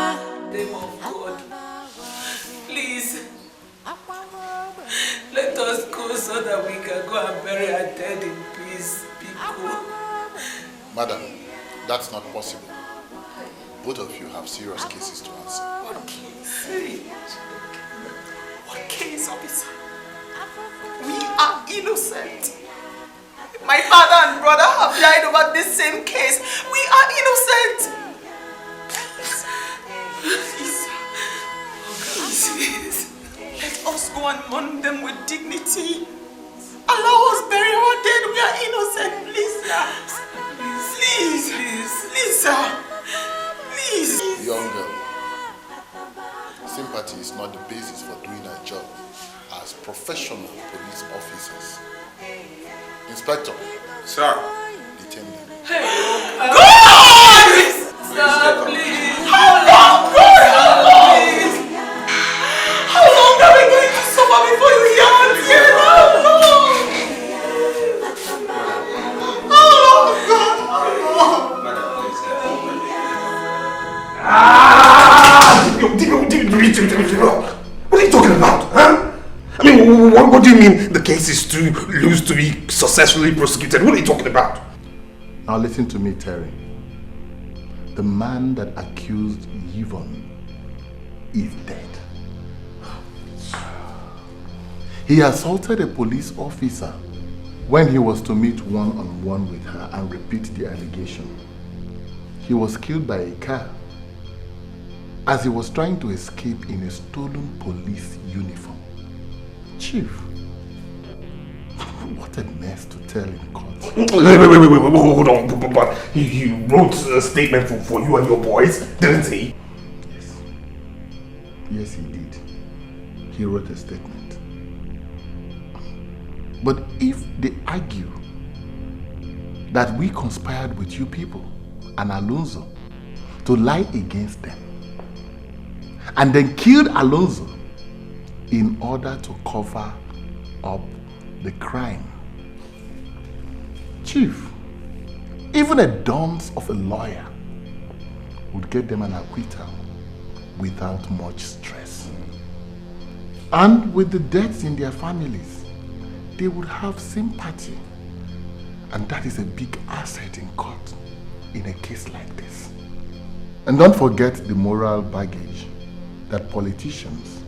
Name of God, please let us go so that we can go and bury our dead in peace, people. Madam, that's not possible. Both of you have serious cases to answer. What case? What case, officer? We are innocent. My father and brother have died over this same case. We are innocent. Please. Let us go and mourn them with dignity. Allow us bury our dead. We are innocent. Please, sir. Please, sir. Please. Young girl, sympathy is not the basis for doing our job as professional police officers. Inspector. Sir. Detain them. God! Sir, please. How long? Please. How long are we going to suffer before you hear us here? How long? What are you talking about, huh? I mean, what do you mean the case is too loose to be successfully prosecuted? What are you talking about? Now listen to me, Terry. The man that accused Ivonne is dead. He assaulted a police officer when he was to meet one-on-one with her and repeat the allegation. He was killed by a car as he was trying to escape in a stolen police uniform. Chief, what a mess to tell in court. Wait, hold on. But he wrote a statement for you and your boys, didn't he? Yes, he did. He wrote a statement. But if they argue that we conspired with you people and Alonso to lie against them and then killed Alonso in order to cover up the crime, Chief, even a dunce of a lawyer would get them an acquittal without much stress. And with the deaths in their families, they would have sympathy. And that is a big asset in court in a case like this. And don't forget the moral baggage that politicians,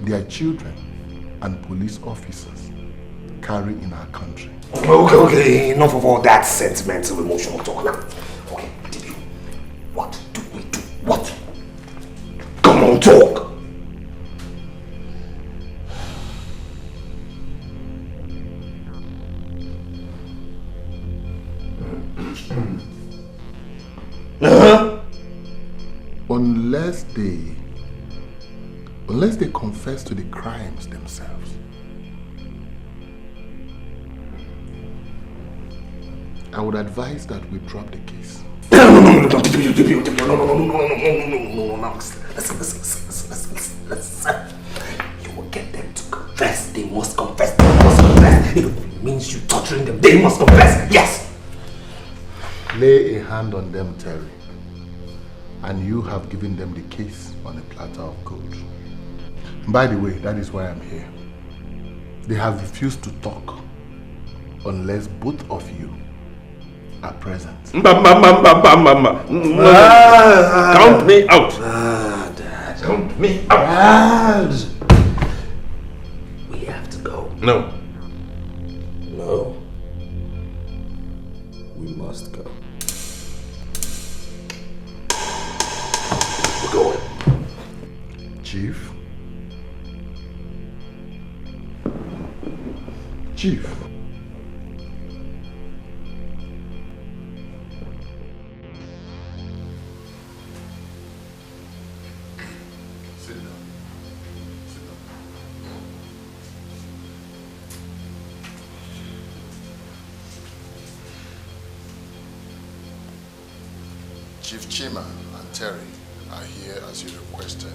their children, and police officers carry in our country. Okay, enough of all that sentimental, emotional talk now. Okay, what do we do? What? Come on, talk! Unless they confess to the crimes themselves. I would advise that we drop the case. No. Listen. You will get them to confess. They must confess. If it means you torturing them, they must confess. Yes. Lay a hand on them, Terry. And you have given them the case on a platter of gold. By the way, that is why I'm here. They have refused to talk unless both of you are present. Count me out. Dad. Count me out. Dad. We have to go. No. We must go. We're going. Chief. Chief Chima and Terry are here as you requested.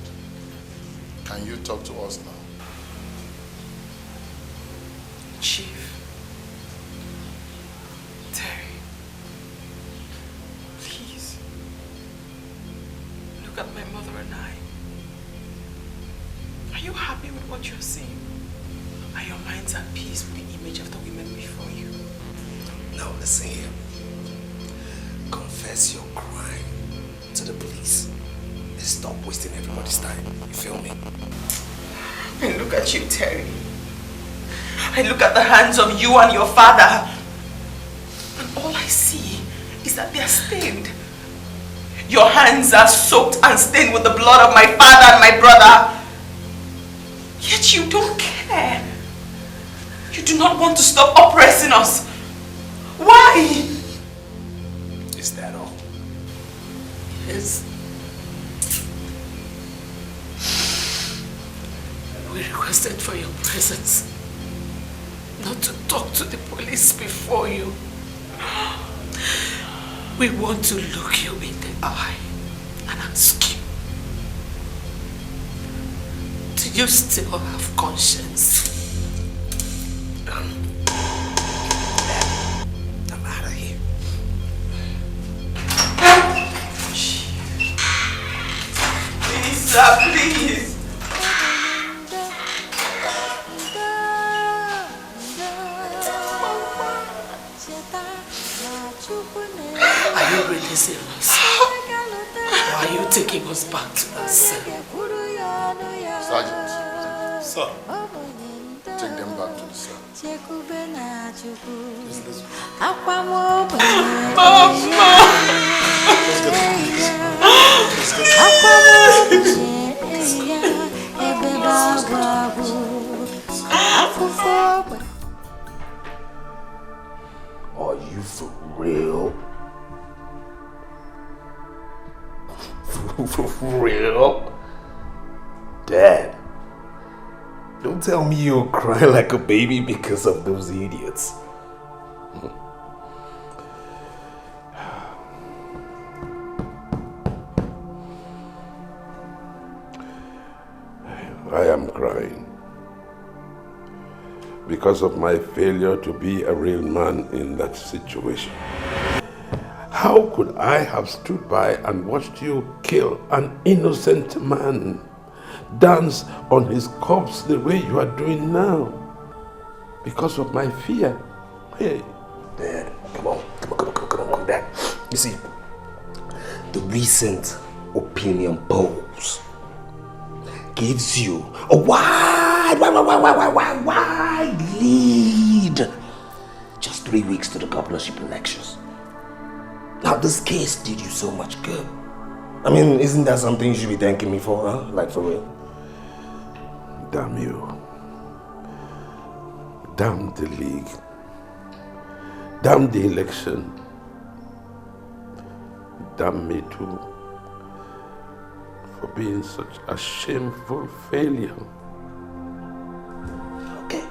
Can you talk to us now? Chief. Terry. Please. Look at my mother and I. Are you happy with what you're seeing? Are your minds at peace with the image of the women before you? No, listen here. Confess your crime to the police and stop wasting everybody's time. You feel me? And look at you, Terry. I look at the hands of you and your father, and all I see is that they are stained. Your hands are soaked and stained with the blood of my father and my brother. Yet you don't care. You do not want to stop oppressing us. Why? Is that all? Yes. We requested for your presence, not to talk to the police before you. We want to look you in the eye and ask you, do you still have conscience? I'm out of here. Please, sir, please. Are you releasing us? Or are you taking us back to that cell? Sergeant. Sir. Take them back to the cell. Are you for real? For real? Dad, don't tell me you'll cry like a baby because of those idiots. I am crying because of my failure to be a real man in that situation. How could I have stood by and watched you kill an innocent man, dance on his corpse the way you are doing now? Because of my fear. Hey. Dad, come on, Dad. You see, the recent opinion polls gives you a wide lead. Just 3 weeks to the governorship elections. Now this case did you so much good. I mean, isn't that something you should be thanking me for, huh? Like for real? Damn you. Damn the league. Damn the election. Damn me too. For being such a shameful failure. Okay.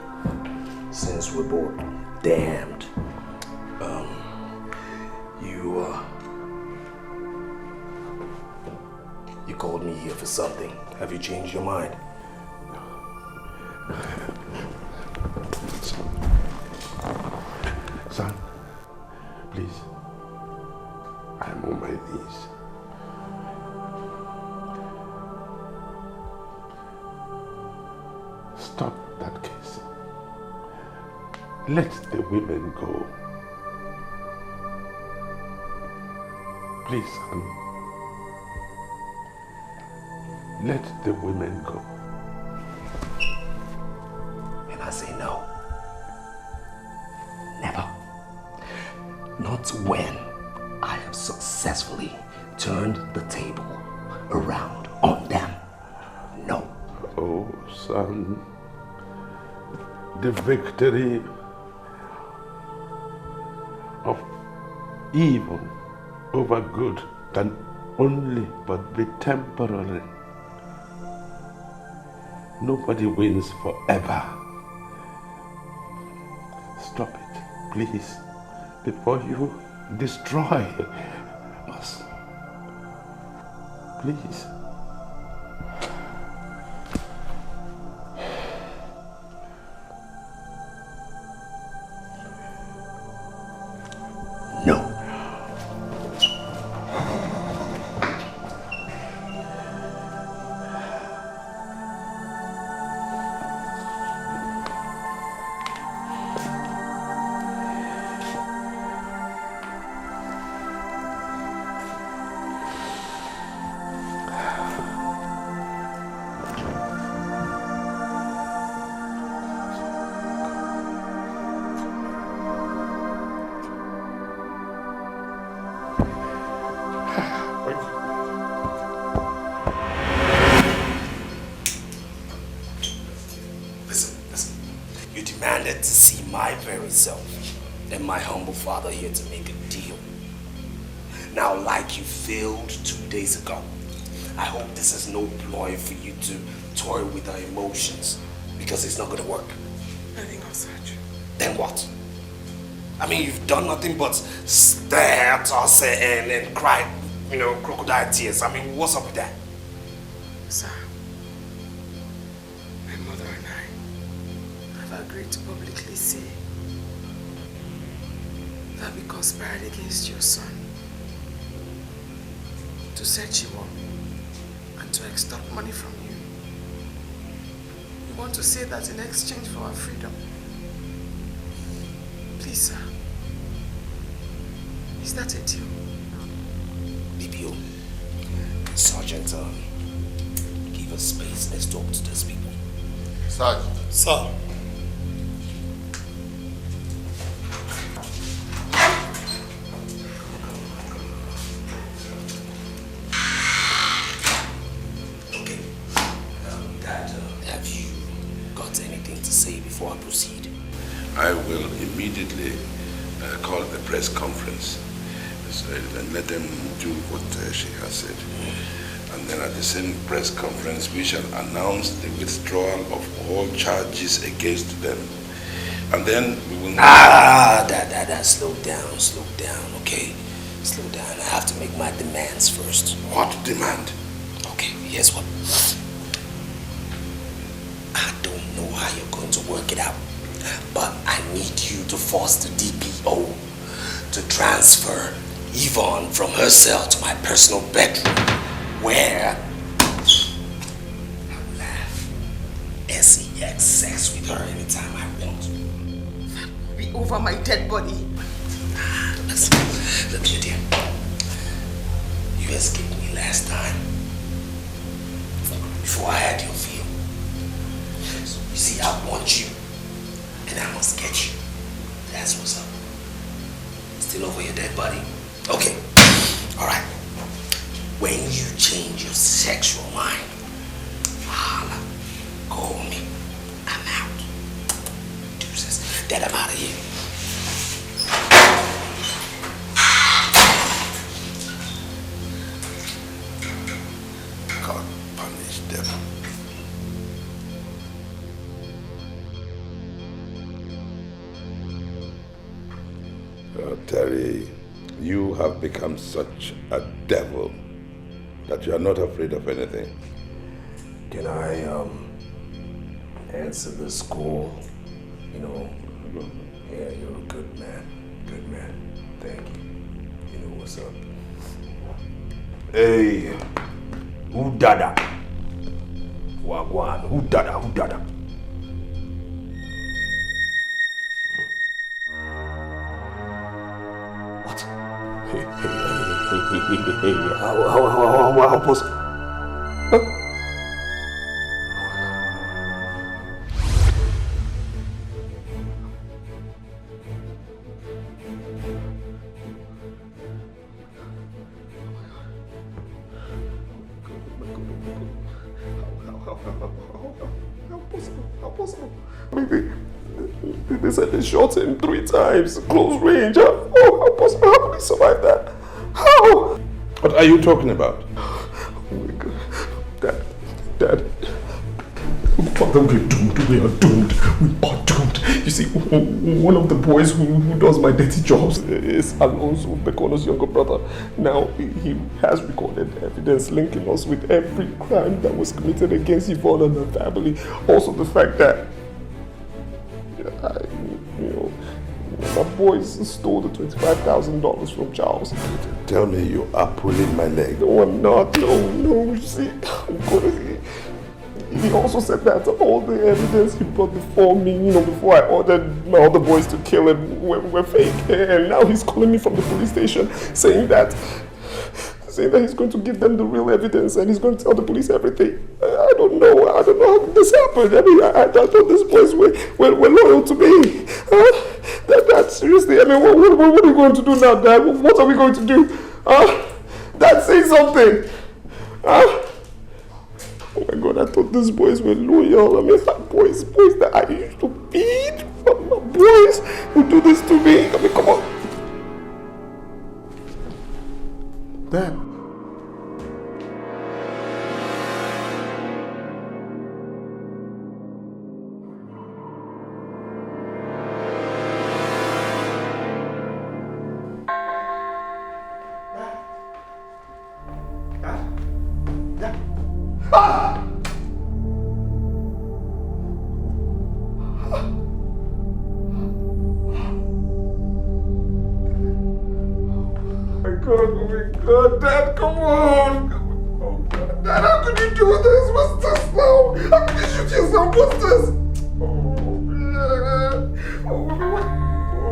Since we're both damned, You called me here for something. Have you changed your mind? Son, please. I'm on my knees. Stop that case. Let the women go. Please, son. Let the women go. And I say no. Never. Not when I have successfully turned the table around on them. No. Oh, son. The victory of evil over good can only but be temporary. Nobody wins forever. Stop it, please, before you destroy us. Please. No. To see my very self and my humble father here to make a deal. Now, like you failed 2 days ago, I hope this is no ploy for you to toy with our emotions, because it's not going to work. I think I'll search. Then what? I mean, you've done nothing but stare at us and cry, crocodile tears. I mean, what's up with that? Sir, my mother and I have agreed to publicly say that we conspired against your son to set you up and to extort money from you. We want to say that in exchange for our freedom. Please, sir. Is that a deal? BPO, Sergeant, give us space. Let's talk to these people. Sergeant. Sir. I will immediately call the press conference and let them do what she has said. And then at the same press conference, we shall announce the withdrawal of all charges against them. And then we will... Slow down, okay? Slow down. I have to make my demands first. What demand? Okay, here's what. I don't know how you're going to work it out, but I need you to force the DPO to transfer Ivonne from her cell to my personal bedroom, where I will have sex with her anytime I want. That will be over my dead body. Look here, dear. You escaped me last time before I had your feel. You see, I want you, and I must get you. That's what's up. Still over your dead body? Okay. All right. When you change your sexual mind, holla, call me. I'm out. Deuces. Dad, I'm out of here. God punish devil. Terry, You have become such a devil that you are not afraid of anything. Can I answer this call? You know, yeah, you're a good man. Good man. Thank you. You know what's up. Hey, who dada? Wagwan, who dada? Who dada? What? Hey, how possible? Huh? How possible? They said they shot him 3 times, close range. How possible? How could he survive that? How? What are you talking about? Oh my God. Dad. Father, we're doomed. We are doomed. We are doomed. You see, one of the boys who does my dirty jobs is Alonso, Bekono's younger brother. Now, he has recorded evidence linking us with every crime that was committed against Ivonne and her family. Also the fact that, my boys stole the $25,000 from Charles. Tell me you are pulling my leg. No, I'm not. No. You see, he also said that all the evidence he brought before me, before I ordered my other boys to kill him, were fake. And now he's calling me from the police station saying that he's going to give them the real evidence and he's going to tell the police everything. I don't know how this happened. I mean, I thought these boys were loyal to me. Dad, seriously, I mean, what are we going to do now, Dad? What are we going to do? Dad, say something. Oh my God, I thought these boys were loyal. I mean, boys that I used to beat. My boys who do this to me. I mean, come on. Dad. Oh my God, Dad, come on! Oh God, Dad, how could you do this? What's this now? How could you shoot yourself? What's this? Oh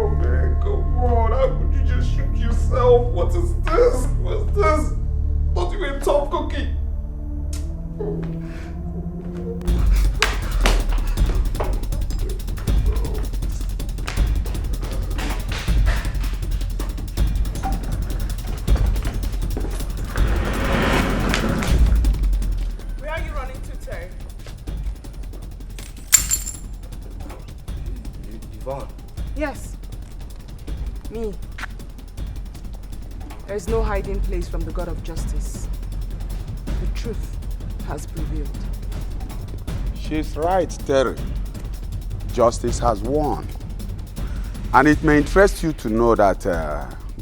man, come on! How could you just shoot yourself? What is this? What's this? Thought you were a tough cookie. Yes. Me. There is no hiding place from the God of justice. The truth has prevailed. She's right, Terry. Justice has won. And it may interest you to know that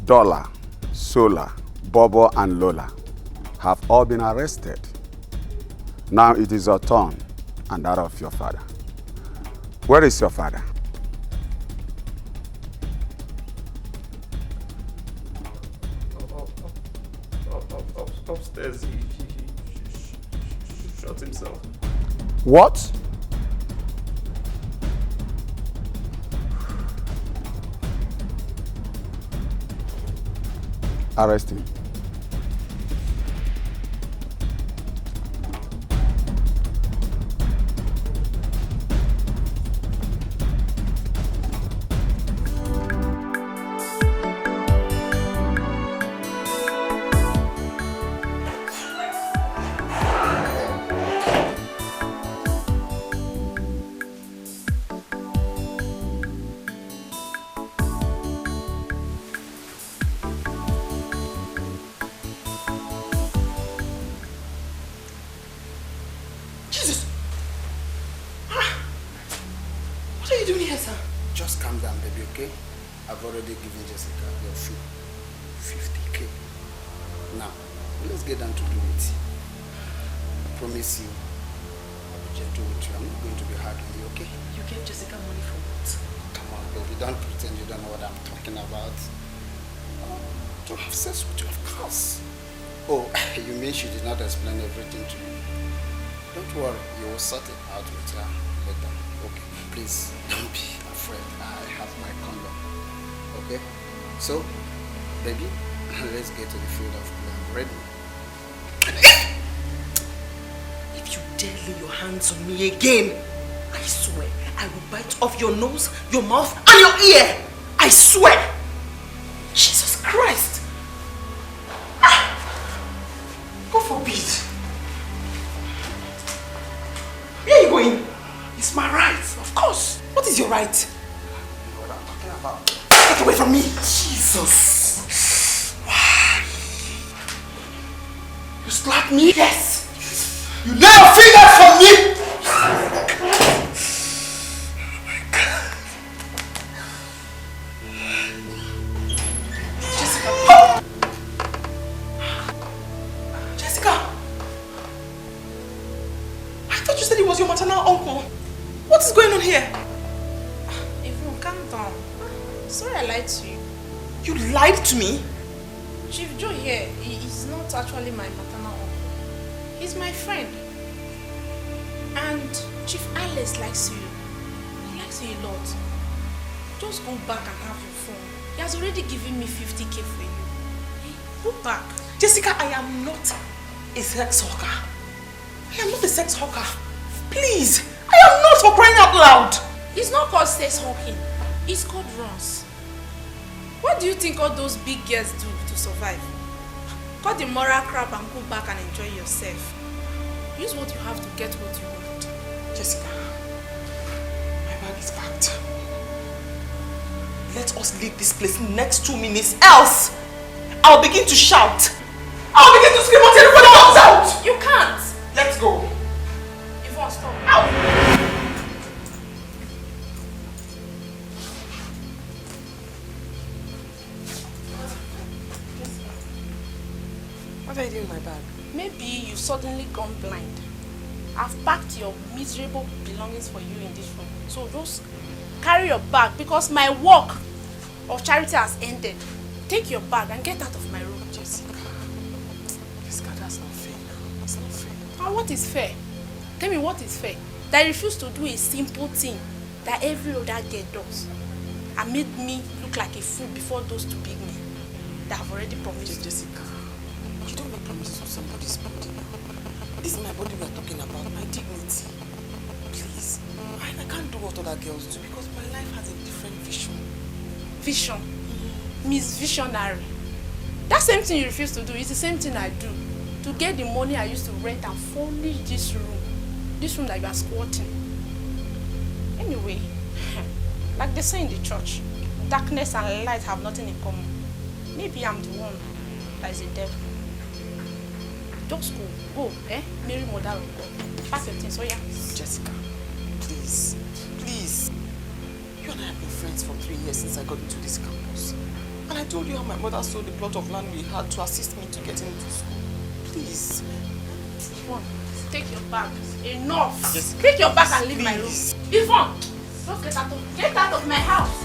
Dollar, Sola, Bobo, and Lola have all been arrested. Now it is your turn and that of your father. Where is your father? Upstairs, he shot himself. What? Arrest him. 50K. Now, let's get down to do it. I promise you, I'll be gentle with you. I'm not going to be hard on you, okay? You gave Jessica money for what? Come on, baby, don't pretend you don't know what I'm talking about. To have sex with you, of course. Oh, you mean she did not explain everything to you? Don't worry, you will sort it out with her later. Okay, please, don't be afraid. I have my condom. Okay? So, baby, let's get to the field of play. I'm ready. If you dare lay your hands on me again, I swear I will bite off your nose, your mouth, and your ear. I swear. Jesus Christ. God forbid. Where are you going? It's my right, of course. What is your right? What I'm talking about. Get away from me. Jesus. Why? You slapped me? Yes. You lay your fingers from me. Your maternal uncle. What is going on here? Ivonne, calm down. Sorry I lied to you. You lied to me? Chief Joe here, he is not actually my maternal uncle. He's my friend. And Chief Alex likes you. He likes you a lot. Just go back and have your phone. He has already given me 50K for you. Hey, go back. Jessica, I am not a sex hawker. I am not a sex hawker. Please, I am not, for crying out loud. It's not called sex hawking. It's called runs. What do you think all those big girls do to survive? Cut the moral crap and go back and enjoy yourself. Use what you have to get what you want. Jessica, my bag is packed. Let us leave this place in the next 2 minutes, else I'll begin to shout. I'll begin to scream until everybody comes out. You can't. Let's go. Stop. Ow! What are you doing in my bag? Maybe you've suddenly gone blind. I've packed your miserable belongings for you in this room. So just carry your bag because my work of charity has ended. Take your bag and get out of my room. Jessica, that's not fair. That's not fair. And what is fair? Tell me what is fair? That I refuse to do a simple thing that every other girl does and made me look like a fool before those two big men that have already promised. Jessica, you don't make promises to somebody's body. This is my body we are talking about, my dignity. Please, I can't do what other girls do because my life has a different vision. Vision? Miss Visionary. That same thing you refuse to do is the same thing I do. To get the money I used to rent and furnish this room. This room that you are squatting. Anyway, like they say in the church, darkness and light have nothing in common. Maybe I'm the one that is the devil. Just go, Mary Mother of God. Pack your things, so yeah. Jessica, please, please. You and I have been friends for 3 years since I got into this campus. And I told you how my mother sold the plot of land we had to assist me to get into school. Please. Yvonne, take your bag. Enough. Just take your bag and leave my room. Yvonne, just get out of my house.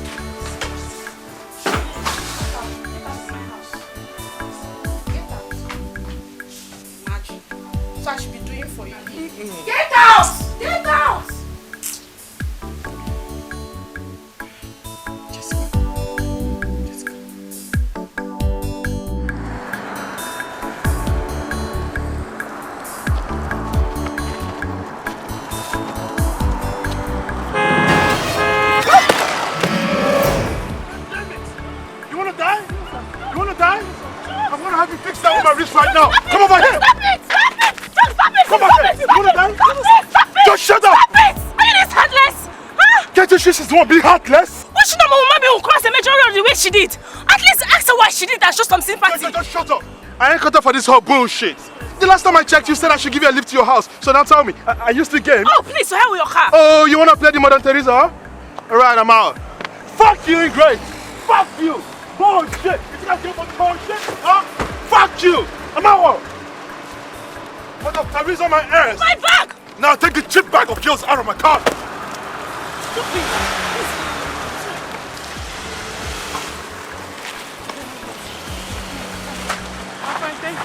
So I should be doing for you. Get out! Get out! You wanna die? You wanna die? I'm gonna have you fix that with my wrist right now. Come over here! Stop it! Stop it! Stop it! Come on, you wanna die? Stop it! Just shut up! Stop it! Are you this heartless? Huh? Can't you see she's the one being heartless? Why should my mama will cross the majority of the way she did? At least ask her why she did and show some sympathy. Just shut up! I ain't cut up for this whole bullshit. The last time I checked, you said I should give you a lift to your house. So now tell me, are you still game? Oh, please, so hell with your car. Oh, you wanna play the Mother Teresa, huh? Alright, I'm out. Fuck you, Grace! Fuck you! Oh shit! You guys came for the whole shit? Huh? Fuck you! I'm out! What the fuck is on my ass? My bag! Now take the chip bag of yours out of my car! Thank you.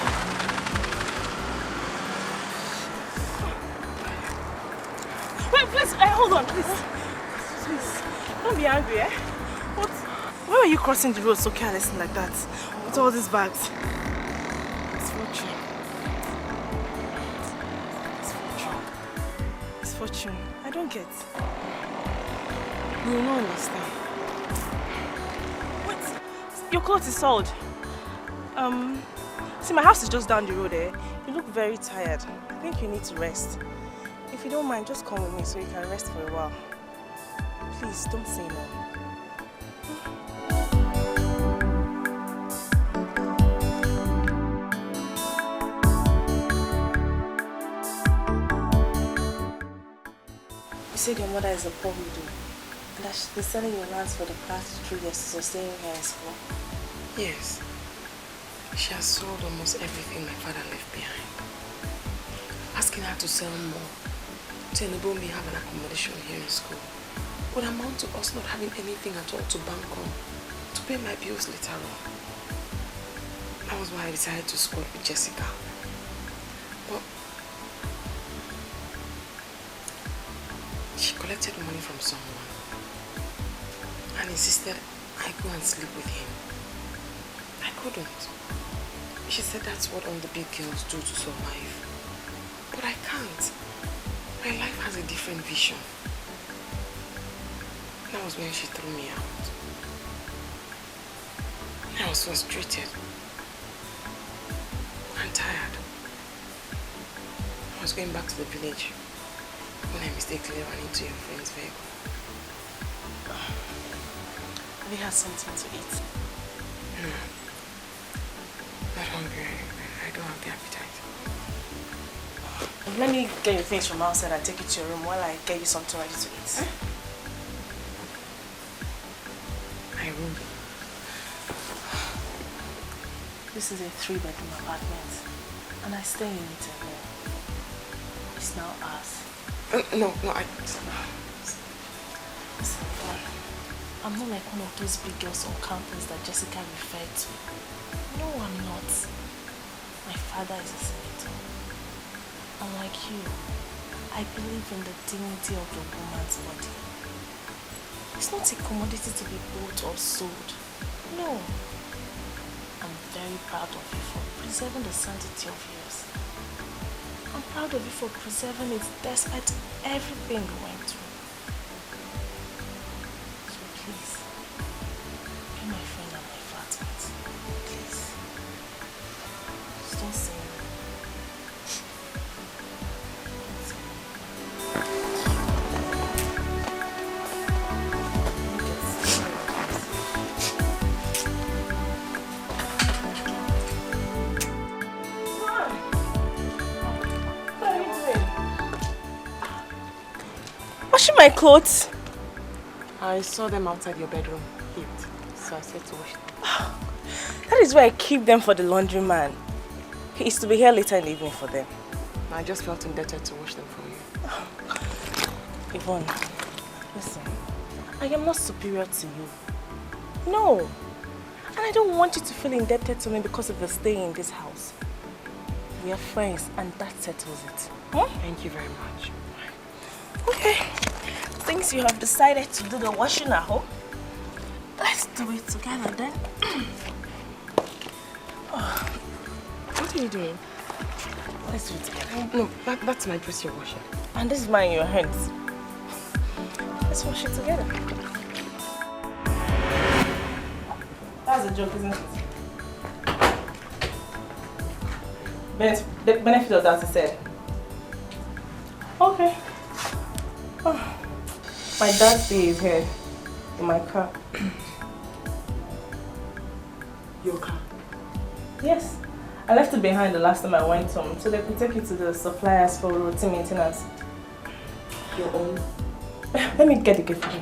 Wait, please, hold on, please. Please, don't be angry, eh? What? Why are you crossing the road so carelessly like that? With all these bags? It's fortune. It's fortune. It's fortune. I don't get. You will not understand. What? Your clothes is sold. See, my house is just down the road there. You look very tired. I think you need to rest. If you don't mind, just come with me so you can rest for a while. Please, don't say no. You said your mother is a poor widow and that she's been selling your lands for the past 3 years to sustain her in school. Yes. She has sold almost everything my father left behind. Asking her to sell more to enable me have an accommodation here in school would amount to us not having anything at all to bank on to pay my bills later on. That was why I decided to squat with Jessica. But she collected money from someone and insisted I go and sleep with him. I couldn't. She said that's what all the big girls do to survive. But I can't. My life has a different vision. That was when she threw me out. I was frustrated and tired. I was going back to the village when I mistakenly ran into your friend's vehicle. Have you had something to eat? No. Not hungry. I don't have the appetite. Let me get your things from outside and take it to your room while I get you something ready to eat. My room? This is a 3-bedroom apartment and I stay in it alone. It's now ours. No, Listen, I'm not like one of those big girls on campus that Jessica referred to. No, I'm not. My father is a senator. Unlike you, I believe in the dignity of the woman's body. It's not a commodity to be bought or sold. No. I'm very proud of you for preserving the sanctity of yours. I'm proud of you for preserving it despite everything we went through. So please, be my friend and my flatmate. Please. Just don't say no. Washing my clothes? I saw them outside your bedroom, heaped, so I said to wash them. That is why I keep them for the laundryman. He is to be here later in the evening for them. I just felt indebted to wash them for you. Ivonne, listen, I am not superior to you. No. And I don't want you to feel indebted to me because of your stay in this house. We are friends and that settles it. Huh? Thank you very much. Okay. Since you have decided to do the washing at home, let's do it together then. What are you doing? Let's do it together. No, that's my dress you're washing. And this is mine in your hands. Let's wash it together. That's a joke, isn't it? The benefit of that is said. Okay. Oh, my dad's day is here in my car. Your car? Yes. I left it behind the last time I went home so they could take it to the suppliers for routine maintenance. Your own? Let me get the gift for you.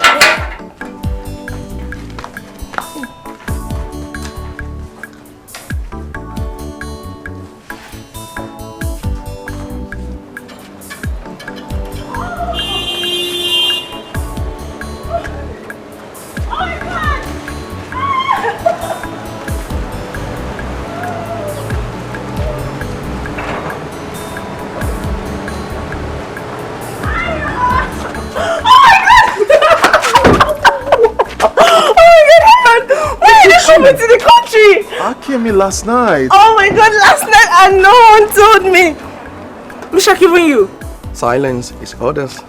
God! When did you come into the country? I came in last night. Oh my God, last night and no one told me. Misha giving you? Silence is orders.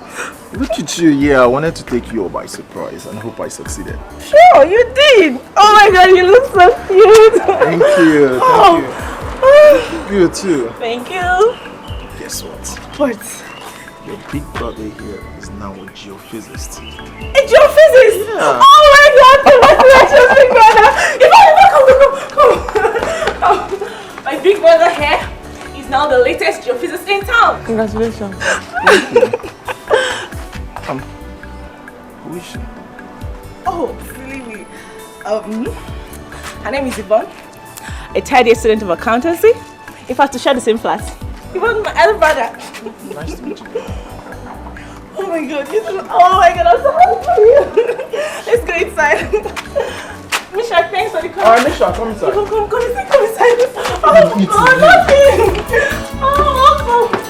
Look at you, yeah, I wanted to take you all by surprise and I hope I succeeded. Sure, you did. Oh my God, you look so cute. Thank you, thank you. You too. Thank you. Guess what? What? Your big brother here is now a geophysicist. A geophysicist? Yeah. Oh my God, congratulations, big brother. Come. My big brother here is now the latest geophysicist in town. Congratulations. Who is she? Oh, silly me. Her name is Ivonne, a third-year student of accountancy. In fact, to share the same flat. Ivonne, my elder brother. Nice to meet you. Oh my God, you too. Oh my God, I'm so happy for you. Let's go inside. Misha, thanks for the call. Alright, Misha, come inside. Come inside. Oh, nothing. Oh, welcome.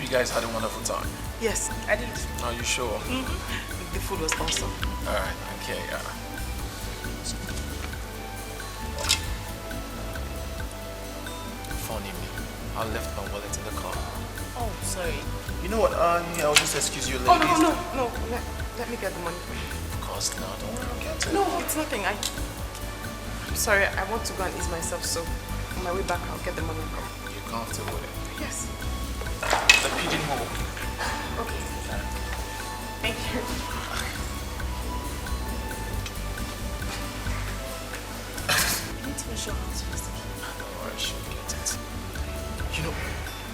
You guys had a wonderful time. Yes, I did. Are you sure? The food was awesome. Alright, okay. Funny me. I left my wallet in the car. Oh, sorry. You know what? I'll just excuse you ladies. Oh, no. Let me get the money. Of course now, don't forget it. No, it's nothing. I'm sorry, I want to go and ease myself, so on my way back, I'll get the money and come. You're comfortable with it? Yes. The pigeonhole. Okay. Thank you. You need to show house first. Don't worry, she'll get it. You know,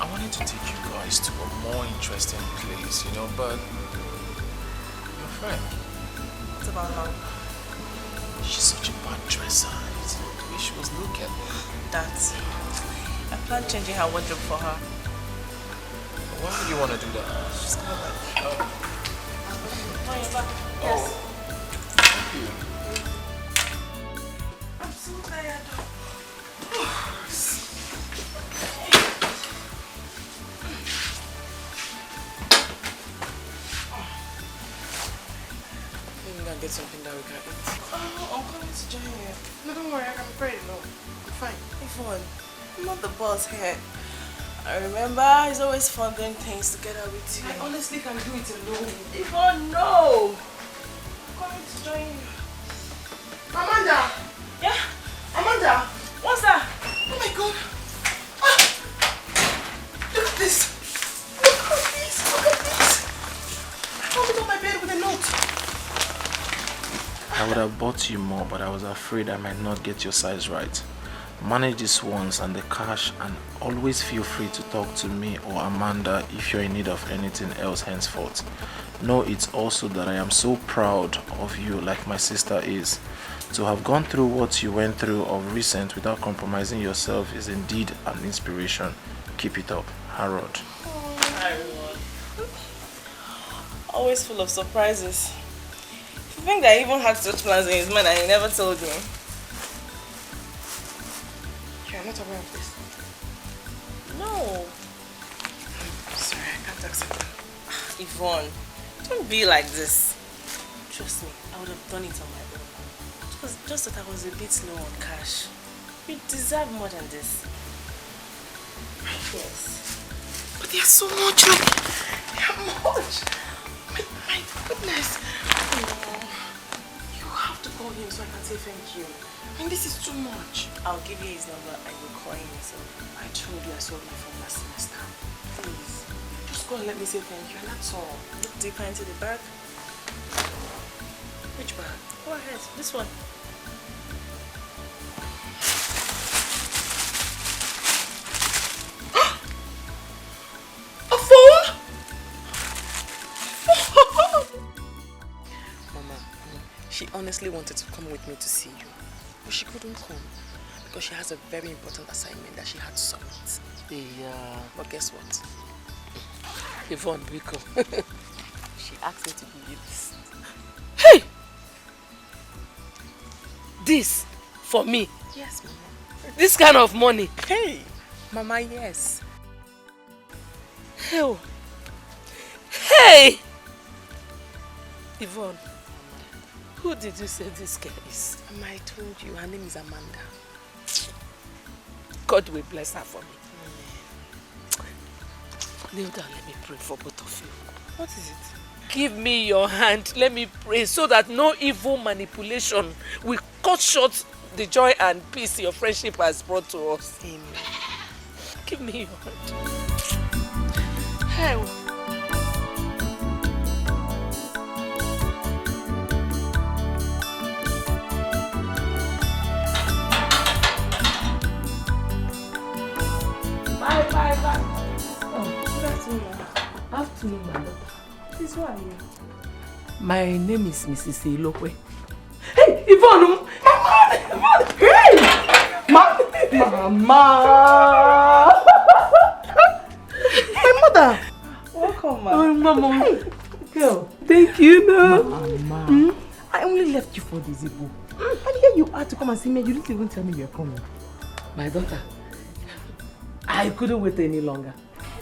I wanted to take you guys to a more interesting place, but your friend. What about her? She's such a bad dresser. The way she was looking. I plan changing her wardrobe for her. Why would you want to do that? She's coming back. Oh, you're back. Oh. Yes. Thank you. I'm so tired. Maybe we can get something that we can eat. Oh, I'm coming to join you. No, don't worry, I can prepare it alone. I'm fine. Ivonne, I'm not the boss here. I remember it's always fun doing things together with you. I honestly can do it alone. Ivonne, no! I'm coming to join you. Amanda! Yeah? Amanda! What's that? Oh my God! Ah! Look at this! Look at this! Look at this! I found it on my bed with a note. I would have bought you more, but I was afraid I might not get your size right. Manage this once and the cash, and always feel free to talk to me or Amanda if you're in need of anything else henceforth. Know it's also that I am so proud of you, like my sister is. To have gone through what you went through of recent without compromising yourself is indeed an inspiration. Keep it up, Harold. Harold. Always full of surprises. To think that he even had such plans in his mind and he never told me. You're not aware of this? No. Sorry, I can't accept that. Ivonne, don't be like this. Trust me, I would have done it on my own. It was just that I was a bit low on cash. You deserve more than this. Yes. But there's so much. Look. There's much. My goodness. Oh, you have to call him so I can say thank you. I mean, this is too much. I'll give you his number and you'll call him. So I told you I saw him from last semester. Please, just go and let me say thank you, and that's all. Look deeper into the bag. Which bag? Go ahead. This one. A phone? Mama, she honestly wanted to come with me to see you. But she couldn't come because she has a very important assignment that she had to submit. Yeah. But guess what? Ivonne, Biko. she asked me to give you this. Hey! This for me? Yes, Mama. This kind of money? Hey! Mama, yes. Hey! Hey! Ivonne, who did you say this girl is? Mama, I told you, her name is Amanda. God will bless her for me. Kneel down, let me pray for both of you. What is it? Give me your hand, let me pray so that no evil manipulation will cut short the joy and peace your friendship has brought to us. Amen. Give me your hand. Hey. Bye. Oh, good afternoon. Afternoon, my daughter. Please, who are you? My name is Mrs. Ilokwe. Hey, Ivonne! Mama! Hey! Mama! My mother! Welcome, ma. Oh, Mama. Hey, girl. Thank you, no. Mama. I only left you for the Zibo. And here you are to come and see me. You didn't even tell me you're coming. My daughter, I couldn't wait any longer.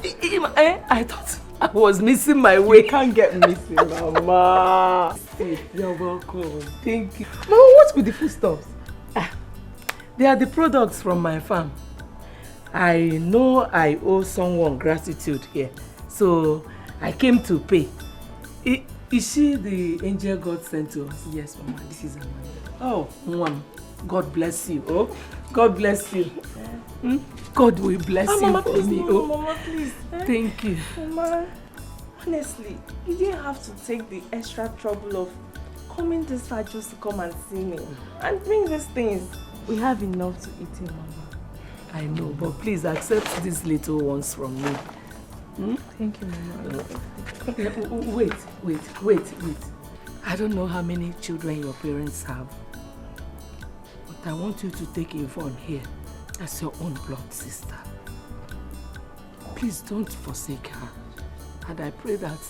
I thought I was missing my way. You can't get missing, Mama. You're welcome. Thank you. Mama, what's with the foodstuffs? They are the products from my farm. I know I owe someone gratitude here, so I came to pay. Is she the angel God sent to us? Yes, Mama, this is Amanda. Oh, Mom, God bless you. Oh, God bless you. God will bless you Mama, for please, me. No, Mama, please. Thank you. Mama, honestly, you didn't have to take the extra trouble of coming this far just to come and see me and bring these things. We have enough to eat in, Mama. I know, but please accept these little ones from me. Thank you, Mama. Wait. I don't know how many children your parents have, but I want you to take Ivonne here as your own blood sister. Please don't forsake her. And I pray that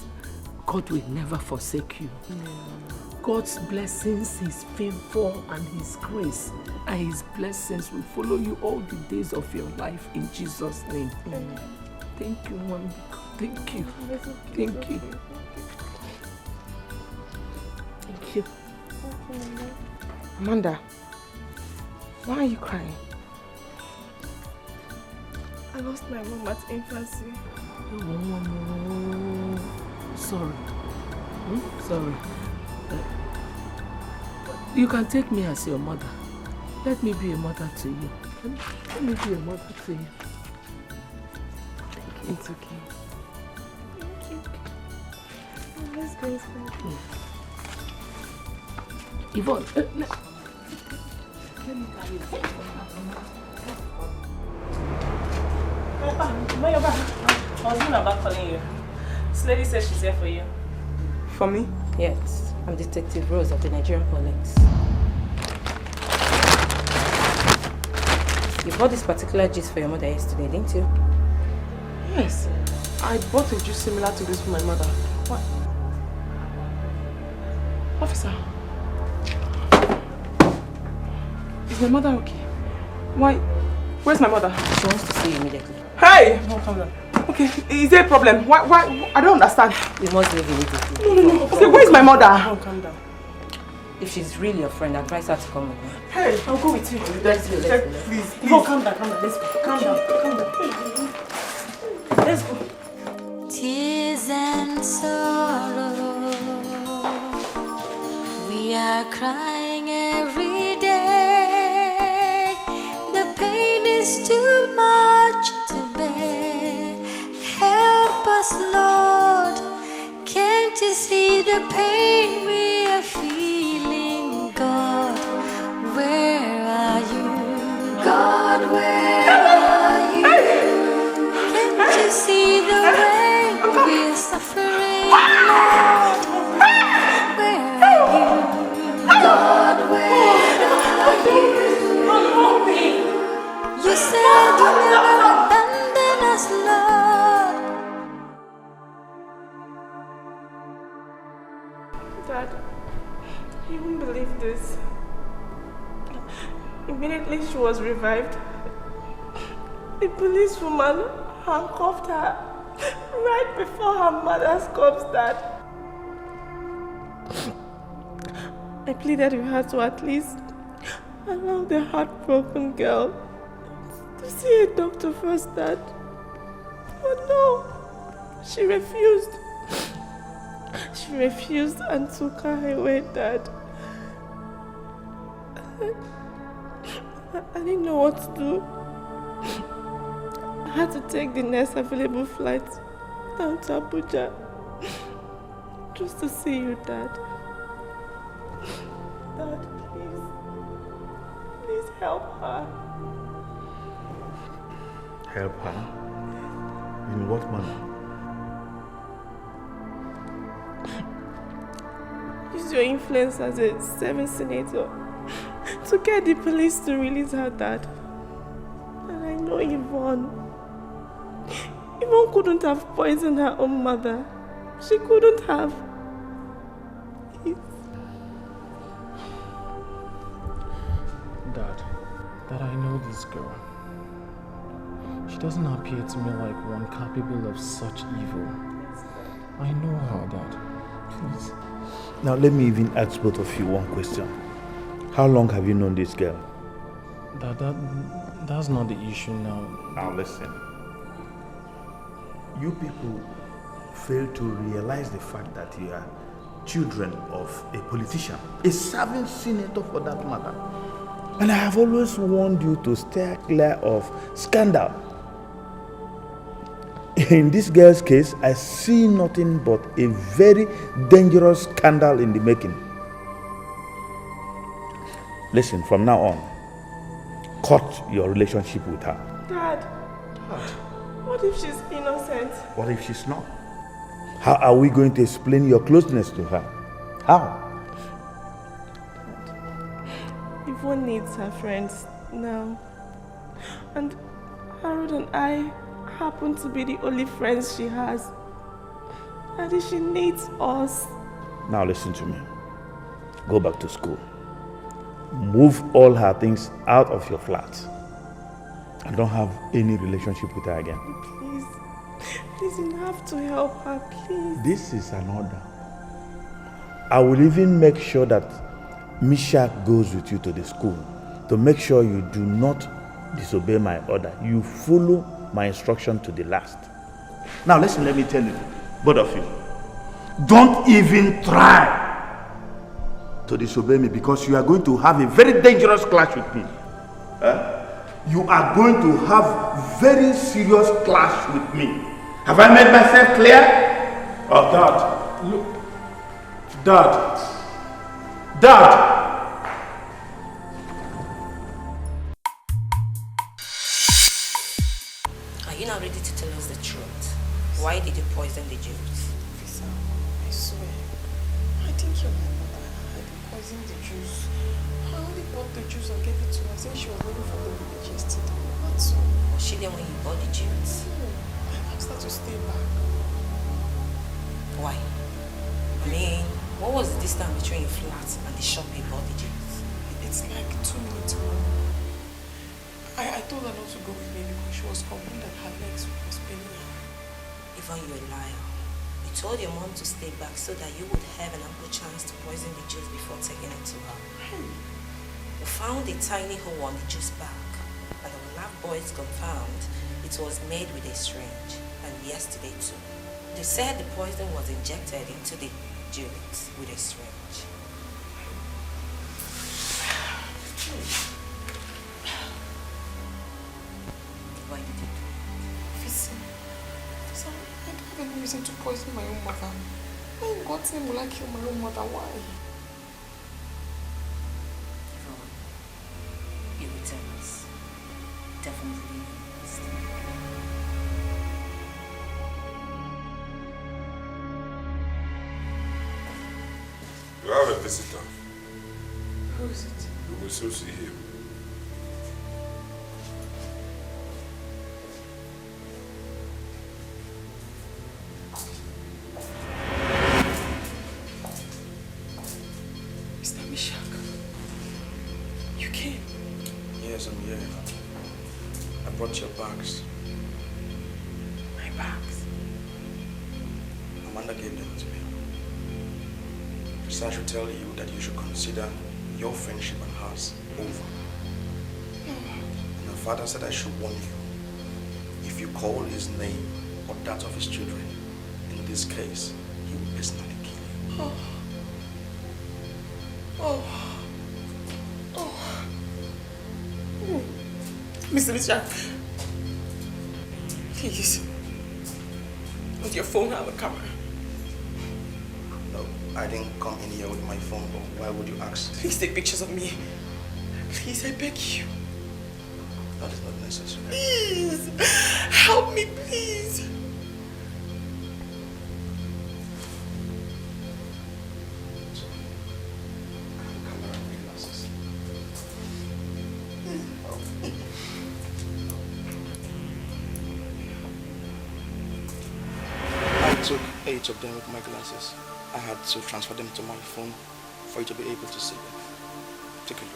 God will never forsake you. God's blessings, His favor and His grace and His blessings will follow you all the days of your life in Jesus' name. Amen. Thank you, Mom. Thank you. Thank you. Thank you. Amanda, why are you crying? I lost my mom at infancy. Oh, sorry. Sorry. You can take me as your mother. Let me be a mother to you. Let me be a mother to you. It's okay. Thank you. Let's go inside. Ivonne, let me carry you. I was even about calling you. This lady says she's here for you. For me? Yes. I'm Detective Rose of the Nigerian Police. You bought this particular gist for your mother yesterday, didn't you? Yes. I bought a juice similar to this for my mother. What? Officer. Is my mother okay? Why? Where's my mother? She wants to see you immediately. Hey! No, calm down. Okay, is there a problem? Why? I don't understand. We must leave immediately. No. Say, where's my mother? Oh, calm down. If she's really your friend, advise her to come with me. Hey, I'll go with you. Let's go. Please. No, calm down. Let's go. Calm down. Let's go. Tears and sorrow, we are crying every day. The pain is too much to bear. Help us, Lord. Can't you see the pain we are feeling? God, where are you? God, where are you? Can't you see the way we're suffering, Lord? Where are you? God, where are you? You said you never abandon us, Lord. Dad, you won't believe this. Immediately she was revived, the policewoman handcuffed her right before her mother's corpse, Dad. I pleaded with her to at least allow the heartbroken girl to see a doctor first, Dad. But no, she refused. She refused and took her away, Dad. I didn't know what to do. I had to take the next available flight down to Abuja just to see you, Dad. Dad, please. Please help her. Help her? In what manner? Use your influence as a 7th senator to get the police to release her, Dad. And I know Ivonne. Ivonne couldn't have poisoned her own mother. She couldn't have. Dad, I know this girl. She doesn't appear to me like one capable of such evil. I know her, Dad. Please. Now let me even ask both of you one question. How long have you known this girl? That's not the issue now. Now listen. You people fail to realize the fact that you are children of a politician, a serving senator for that matter. And I have always warned you to stay clear of scandal. In this girl's case, I see nothing but a very dangerous scandal in the making. Listen, from now on, cut your relationship with her. Dad, what if she's innocent? What if she's not? How are we going to explain your closeness to her? How? Yvonne needs her friends now. And Harold and I happen to be the only friends she has. And she needs us. Now listen to me. Go back to school. Move all her things out of your flat. And don't have any relationship with her again. Please, you have to help her, please. This is an order. I will even make sure that Misha goes with you to the school to make sure you do not disobey my order. You follow my instruction to the last. Now listen, let me tell you, both of you, don't even try to disobey me, because you are going to have a very dangerous clash with me. You are going to have very serious clash with me. Have I made myself clear? Oh, Dad. Look. Dad. Are you not ready to tell us the truth? Why did you poison the juice? Officer, I swear, I think you're my mother. I didn't poison the juice. I only bought the juice and gave it to her since she was waiting for the village yesterday. That's all. Was she there when you bought the juice? No, I asked her to stay back. Why? I mean, what was the distance between your flat and the shop you bought the juice? It's like 2 minutes away. I told her not to go with me because she was complaining that her legs was paining her. Yvonne, you're a liar. You told your mom to stay back so that you would have an ample chance to poison the juice before taking it to her. You found a tiny hole on the juice bag, but our lab boys confirmed it was made with a syringe, and yesterday too. They said the poison was injected into the juice with a syringe. Why did you do it? Officer, I don't have any reason to poison my own mother. Why in God's name will I kill my own mother? Why? You will tell us. Definitely. You have a visitor. Who is it? You will soon see him. Yes, I'm here. I brought your bags. My bags? Amanda gave them to me. She said I should tell you that you should consider your friendship and hers over. And her father said I should warn you. If you call his name or that of his children, in this case, he will personally kill you. Oh. Oh. Oh. Mr. Richard, please. Does your phone have a camera? No, I didn't come in here with my phone, but why would you ask? Please take pictures of me. Please, I beg you. That is not necessary. Please, help me, please. I took 8 of them with my glasses. I had to transfer them to my phone for you to be able to see them. Take a look.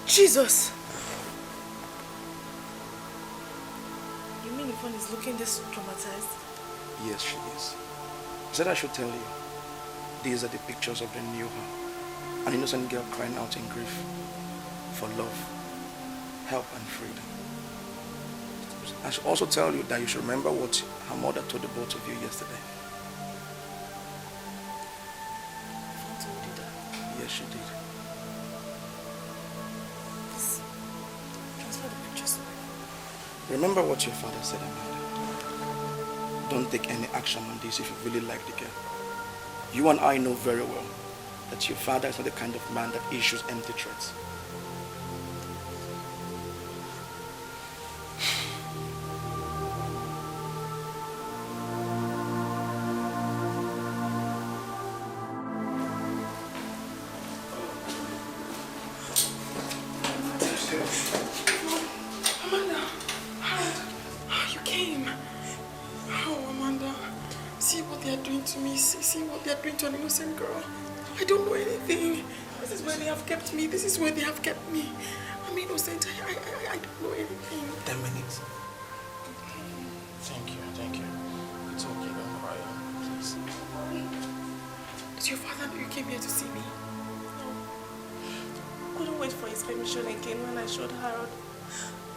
Jesus! You mean Ivonne is looking this traumatized? Yes, she is. She said I should tell you. These are the pictures of the new her. An innocent girl crying out in grief for love, help and freedom. I should also tell you that you should remember what her mother told the both of you yesterday. Ivonne told you that? Yes, she did. Please, transfer the pictures to my phone. Remember what your father said, Amanda. Don't take any action on this if you really like the girl. You and I know very well that your father is not the kind of man that issues empty threats. Amanda, you came. Oh, Amanda, see what they are doing to me. See what they are doing to an innocent girl. I don't know anything. This is where they have kept me. This is where they have kept me. I'm innocent. I don't know anything. 10 minutes. Thank you. It's okay, don't cry, please. Did your father know you came here to see me? Couldn't wait for his permission again when I showed Harold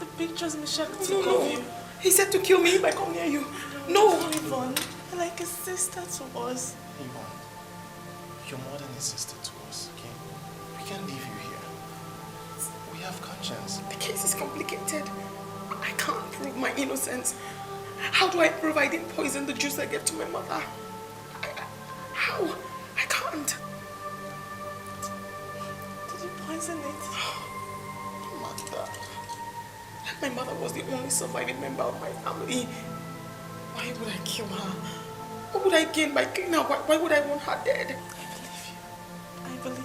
the pictures Michelle took No. of you. He said to kill me if I come near you. No! Ivonne, you're like a sister to us. Ivonne, you're more than a sister to us, okay? We can't leave you here. We have conscience. The case is complicated. I can't prove my innocence. How do I prove I didn't poison the juice I gave to my mother? How? I can't. Did you poison it? Mother. My mother was the only surviving member of my family. Why would I kill her? What would I gain by killing her? Why would I want her dead? I believe you.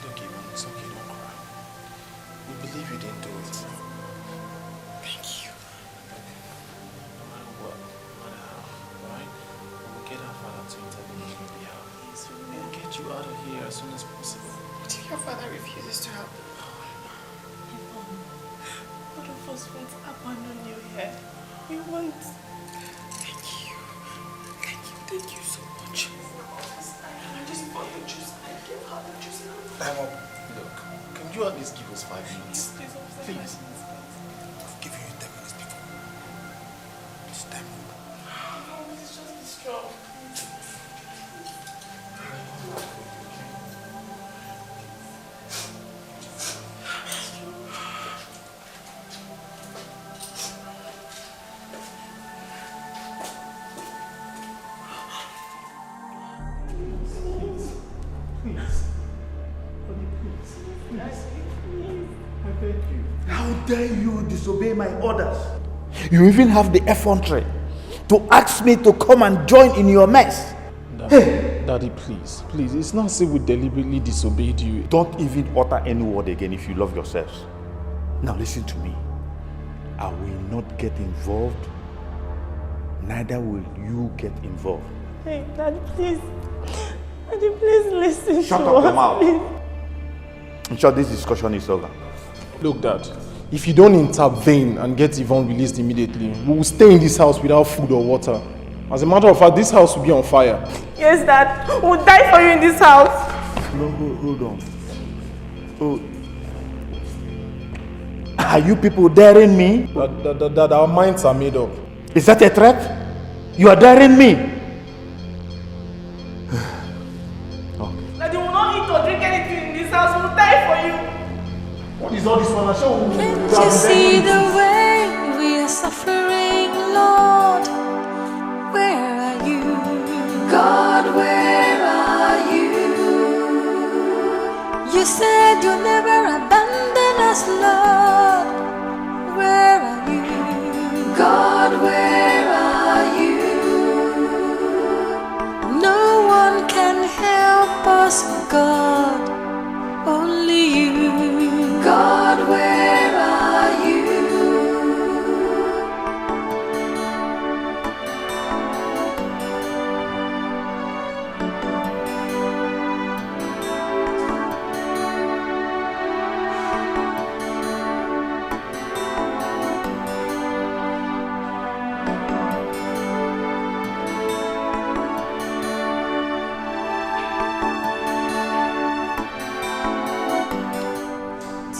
Look, Ivonne, it's okay, don't cry. We believe you didn't do it. Thank you. No matter what, no matter how, right? We'll get our father to intervene on your behalf. We'll get you out of here as soon as possible. What if your father refuses to help? None of us won't abandon you here. We won't. Thank you so much. I just bought the juice. I gave her the juice. Time up. Look, can you at least give us 5 minutes? Please. I've given you 10 minutes before. It's time up. Let's just be strong. How dare you disobey my orders? You even have the effrontery to ask me to come and join in your mess. Daddy, please. It's not as if we deliberately disobeyed you. Don't even utter any word again if you love yourselves. Now listen to me. I will not get involved. Neither will you get involved. Hey, Daddy, please. Daddy, please listen Shut to up us, your mouth. please. I'm sure this discussion is over. Look, Dad, if you don't intervene and get Ivonne released immediately, we will stay in this house without food or water. As a matter of fact, this house will be on fire. Yes, Dad. We'll die for you in this house. No, hold on. Oh. Are you people daring me? That our minds are made up. Is that a threat? You are daring me? That you will not eat or drink anything in this house. We'll die for you. What is all this one? Can't you see the way we are suffering, Lord? Where are you? God, where are you? You said you'll never abandon us, Lord. Where are you? God, where are you? No one can help us, God. Only you. God, where are you?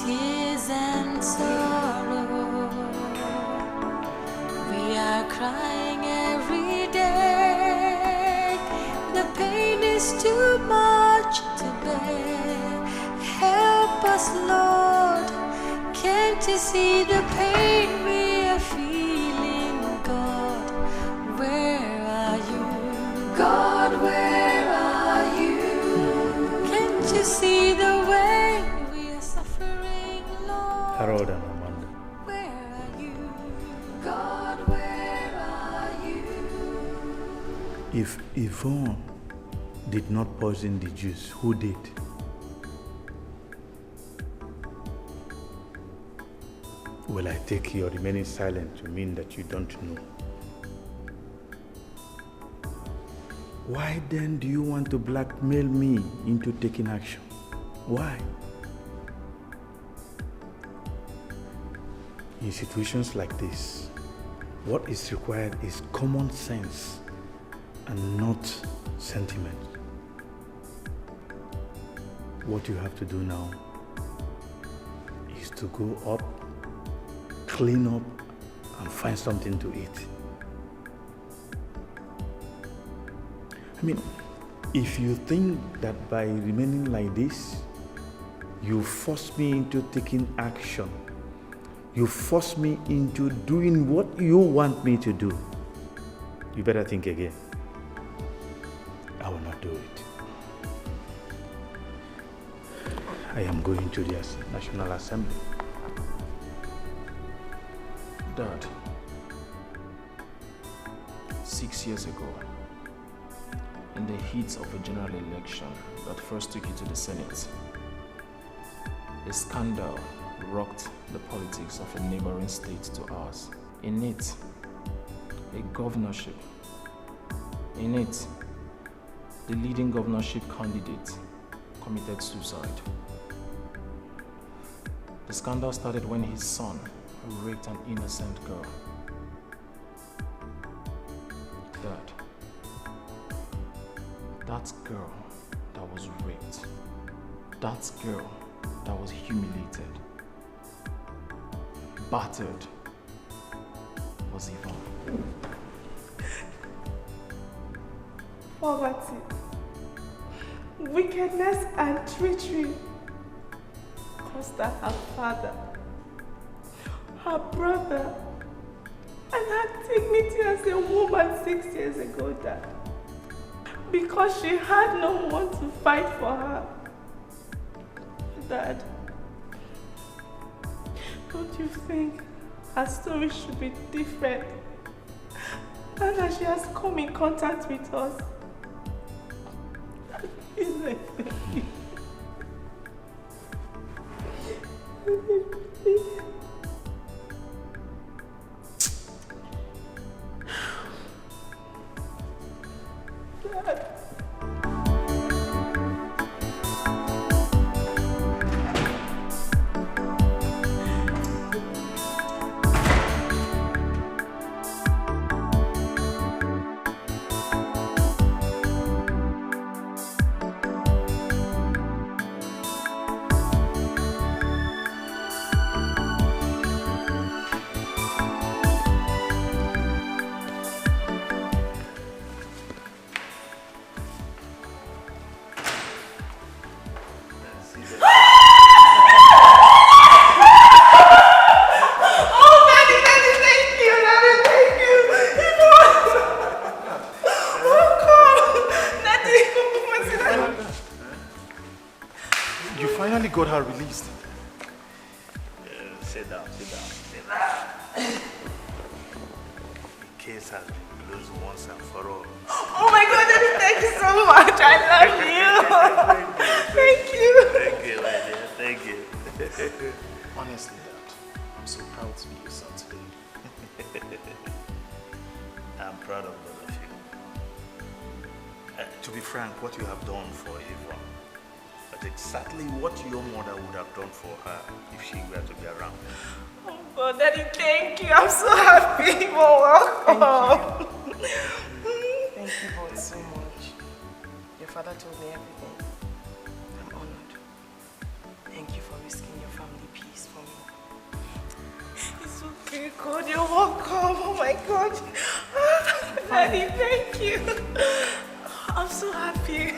Tears and sorrow, we are crying every day. The pain is too much to bear. Help us, Lord. Can't you see the pain we are feeling, God? Where are you? God, where are you? Can't you see the way we are suffering, Lord? Harold and Amanda. Where are you? God, where are you? If Ivonne did not poison the juice, who did? Well, I take your remaining silent to mean that you don't know. Why then do you want to blackmail me into taking action? Why? In situations like this, what is required is common sense and not sentiment. What you have to do now is to go up, clean up, and find something to eat. I mean, if you think that by remaining like this, you force me into taking action, you force me into doing what you want me to do, you better think again. I will not do it. I am going to the National Assembly. Dad, 6 years ago, in the heat of a general election that first took you to the Senate, a scandal rocked the politics of a neighboring state to ours. In it, a governorship. In it, the leading governorship candidate committed suicide. The scandal started when his son raped an innocent girl. Dad, that girl that was raped, that girl that was humiliated, battered, was Ivonne. Poverty, wickedness and treachery cost her her father, her brother, and her dignity as a woman 6 years ago, Dad. Because she had no one to fight for her. Dad, don't you think her story should be different now that she has come in contact with us? got her released. Sit down, sit down, sit down. The case has been closed once and for all. Oh my God, Daddy, thank you so much. I love you. Thank you. Thank you, my dear. Thank you. Honestly, Dad, I'm so proud to be your son today. I'm proud of both of you. To be frank, what you have done for Ivonne, that's exactly what your mother would have done for her if she were to be around. Oh God, Daddy, thank you. I'm so happy. You're welcome. Thank you both so much. Your father told me everything. I'm honored. Thank you for risking your family peace for me. It's okay, God. You're welcome. Oh my God. Daddy, thank you. I'm so happy.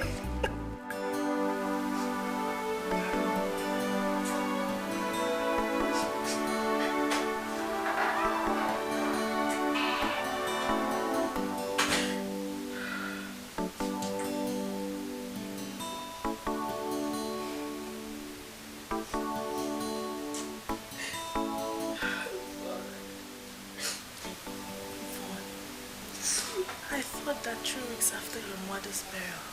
I thought that 3 weeks after your mother's burial,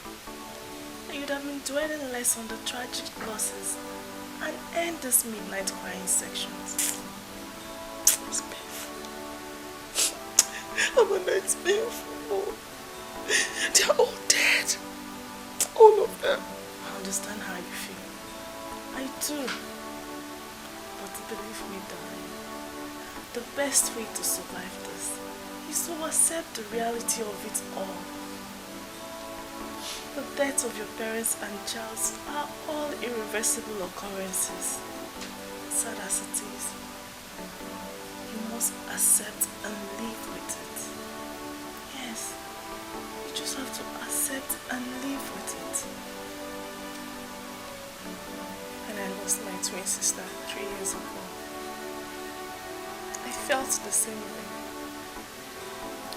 you'd have been dwelling less on the tragic losses and end this midnight crying sections. It's painful. Amanda, it's painful. They're all dead. All of them. I understand how you feel. I do. But believe me, darling, the best way to survive this is to accept the reality of it all. The deaths of your parents and Charles are all irreversible occurrences. Sad as it is, you must accept and live with it. Yes, you just have to accept and live with it. When I lost my twin sister 3 years ago, I felt the same way.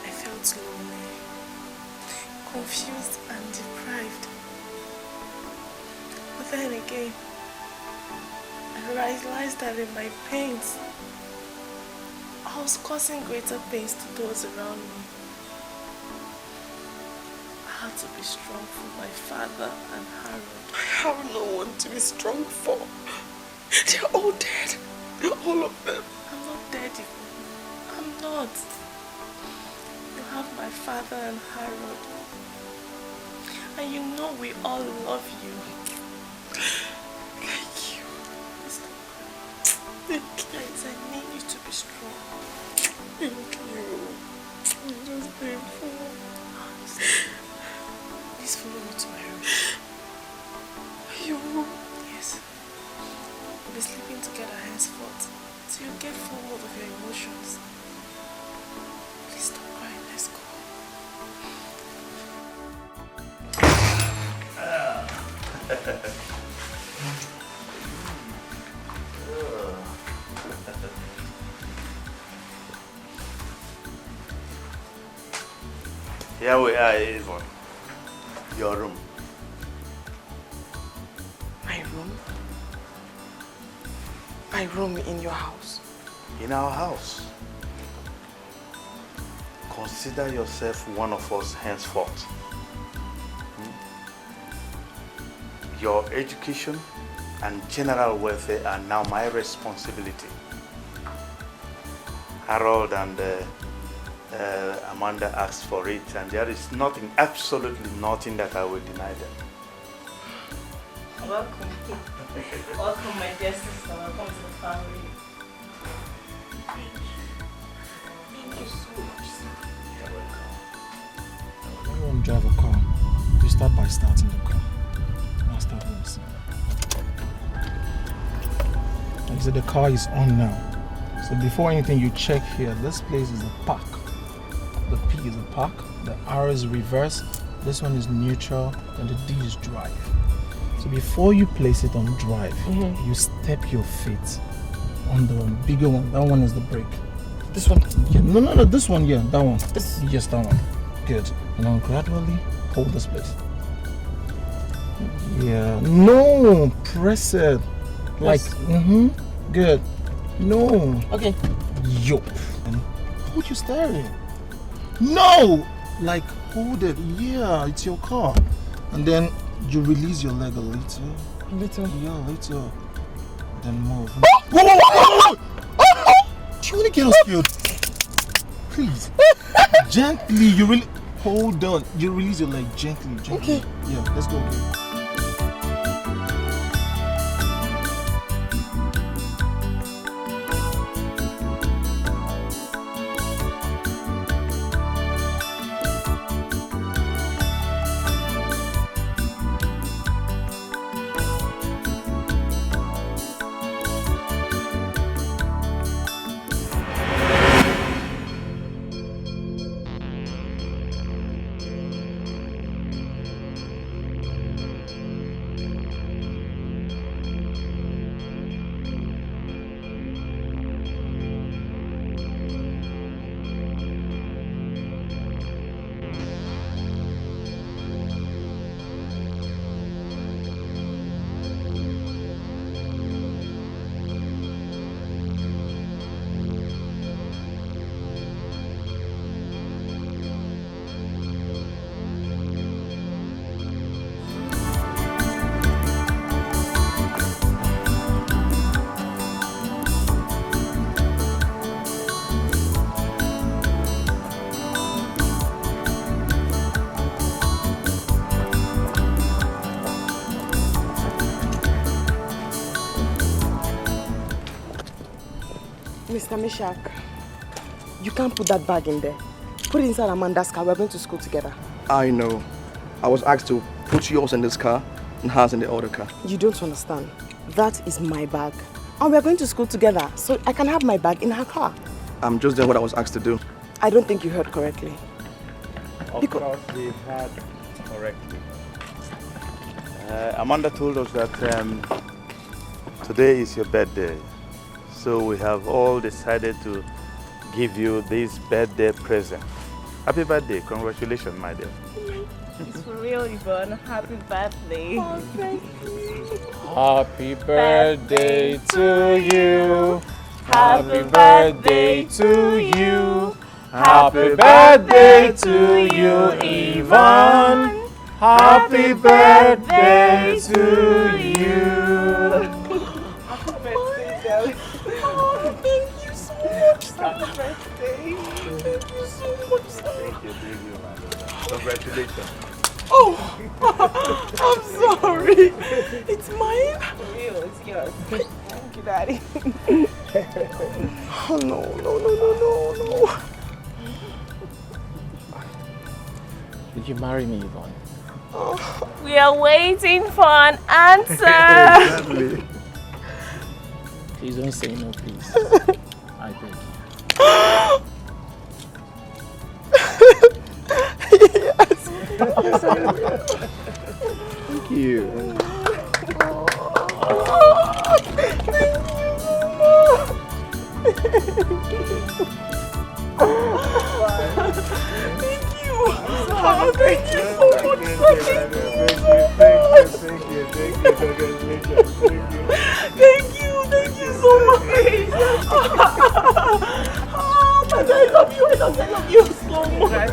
I felt lonely, confused and deprived. But then again, I realized that in my pains, I was causing greater pains to those around me. I had to be strong for my father and Harold. I have no one to be strong for. They're all dead. All of them. I'm not dead, Ivonne. I'm not. You have my father and Harold. And you know we all love you. Thank you. Thank you. Guys, I need you to be strong. Thank you. It's just painful. Please follow me to my room. You? Yes. We'll be sleeping together henceforth, so you get full hold of your emotions. Please stop crying. Let's go. Here we are, Ivonne. Your room. My room? My room in your house? In our house. Consider yourself one of us henceforth. Your education and general welfare are now my responsibility. Harold and Amanda asked for it, and there is nothing, absolutely nothing that I will deny them. Welcome. Welcome, my dear sister. Welcome to the family. Thank you so much, sir. You're welcome. When you want to drive a car, you start by starting the car. I'll start with this. Like I said, the car is on now. So before anything, you check here. This place is a park. The P is a park. The R is reverse. This one is neutral, and the D is drive. So before you place it on drive, you step your feet on the bigger one. That one is the brake. This one? Yeah, no, this one, yeah, that one. This? Yes, that one. Good. And now gradually hold this place. Yeah, no, press it. Like, good. No. Okay. Yo. Hold you staring. No! Like, hold it. Yeah, it's your car. And then you release your leg a little. A little? Yeah, a little. Then move. Whoa! Do you want to get us killed? Please. Gently. You really... Hold on. You release your leg gently. Okay. Yeah, let's go. Mr. Mishak, you can't put that bag in there. Put it inside Amanda's car. We're going to school together. I know. I was asked to put yours in this car and hers in the other car. You don't understand. That is my bag. And we're going to school together, so I can have my bag in her car. I'm just doing what I was asked to do. I don't think you heard correctly. Of course, they heard correctly. Amanda told us that today is your birthday. So we have all decided to give you this birthday present. Happy birthday. Congratulations, my dear. It's for real, Ivonne. Happy birthday. Oh, thank you. Happy birthday to you. Happy birthday to you. Happy birthday to you, Ivonne. Happy birthday to you. Happy birthday, darling. Oh, thank you so much. Happy birthday. Thank you so much. Thank you, congratulations. Oh, I'm sorry. It's mine? For real, it's yours. Thank you, Daddy. Oh, no. Did you marry me, Ivonne? Oh, we are waiting for an answer. Exactly. Please don't say no, please. I beg you. Yes. I'm sorry. Thank you. Thank you so much. Thank you so much. Oh, but I love you. I love you so much.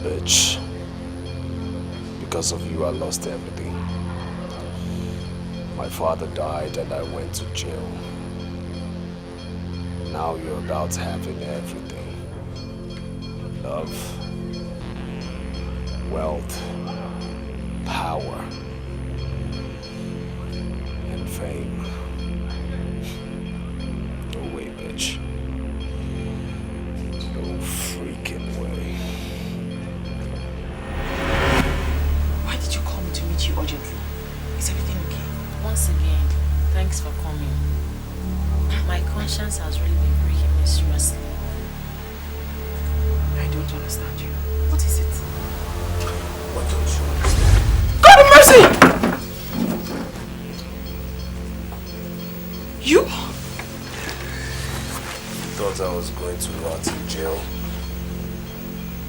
Bitch. Because of you, I lost everything. My father died and I went to jail. Now you're about having everything. Love, wealth, power, and fame. No way, bitch. No freaking way. Why did you call me to meet you urgently? Is everything okay? Once again, thanks for coming. My conscience has really been breaking me seriously. I don't understand you. What is it? What don't you understand? God have mercy! You? Thought I was going to rot in jail.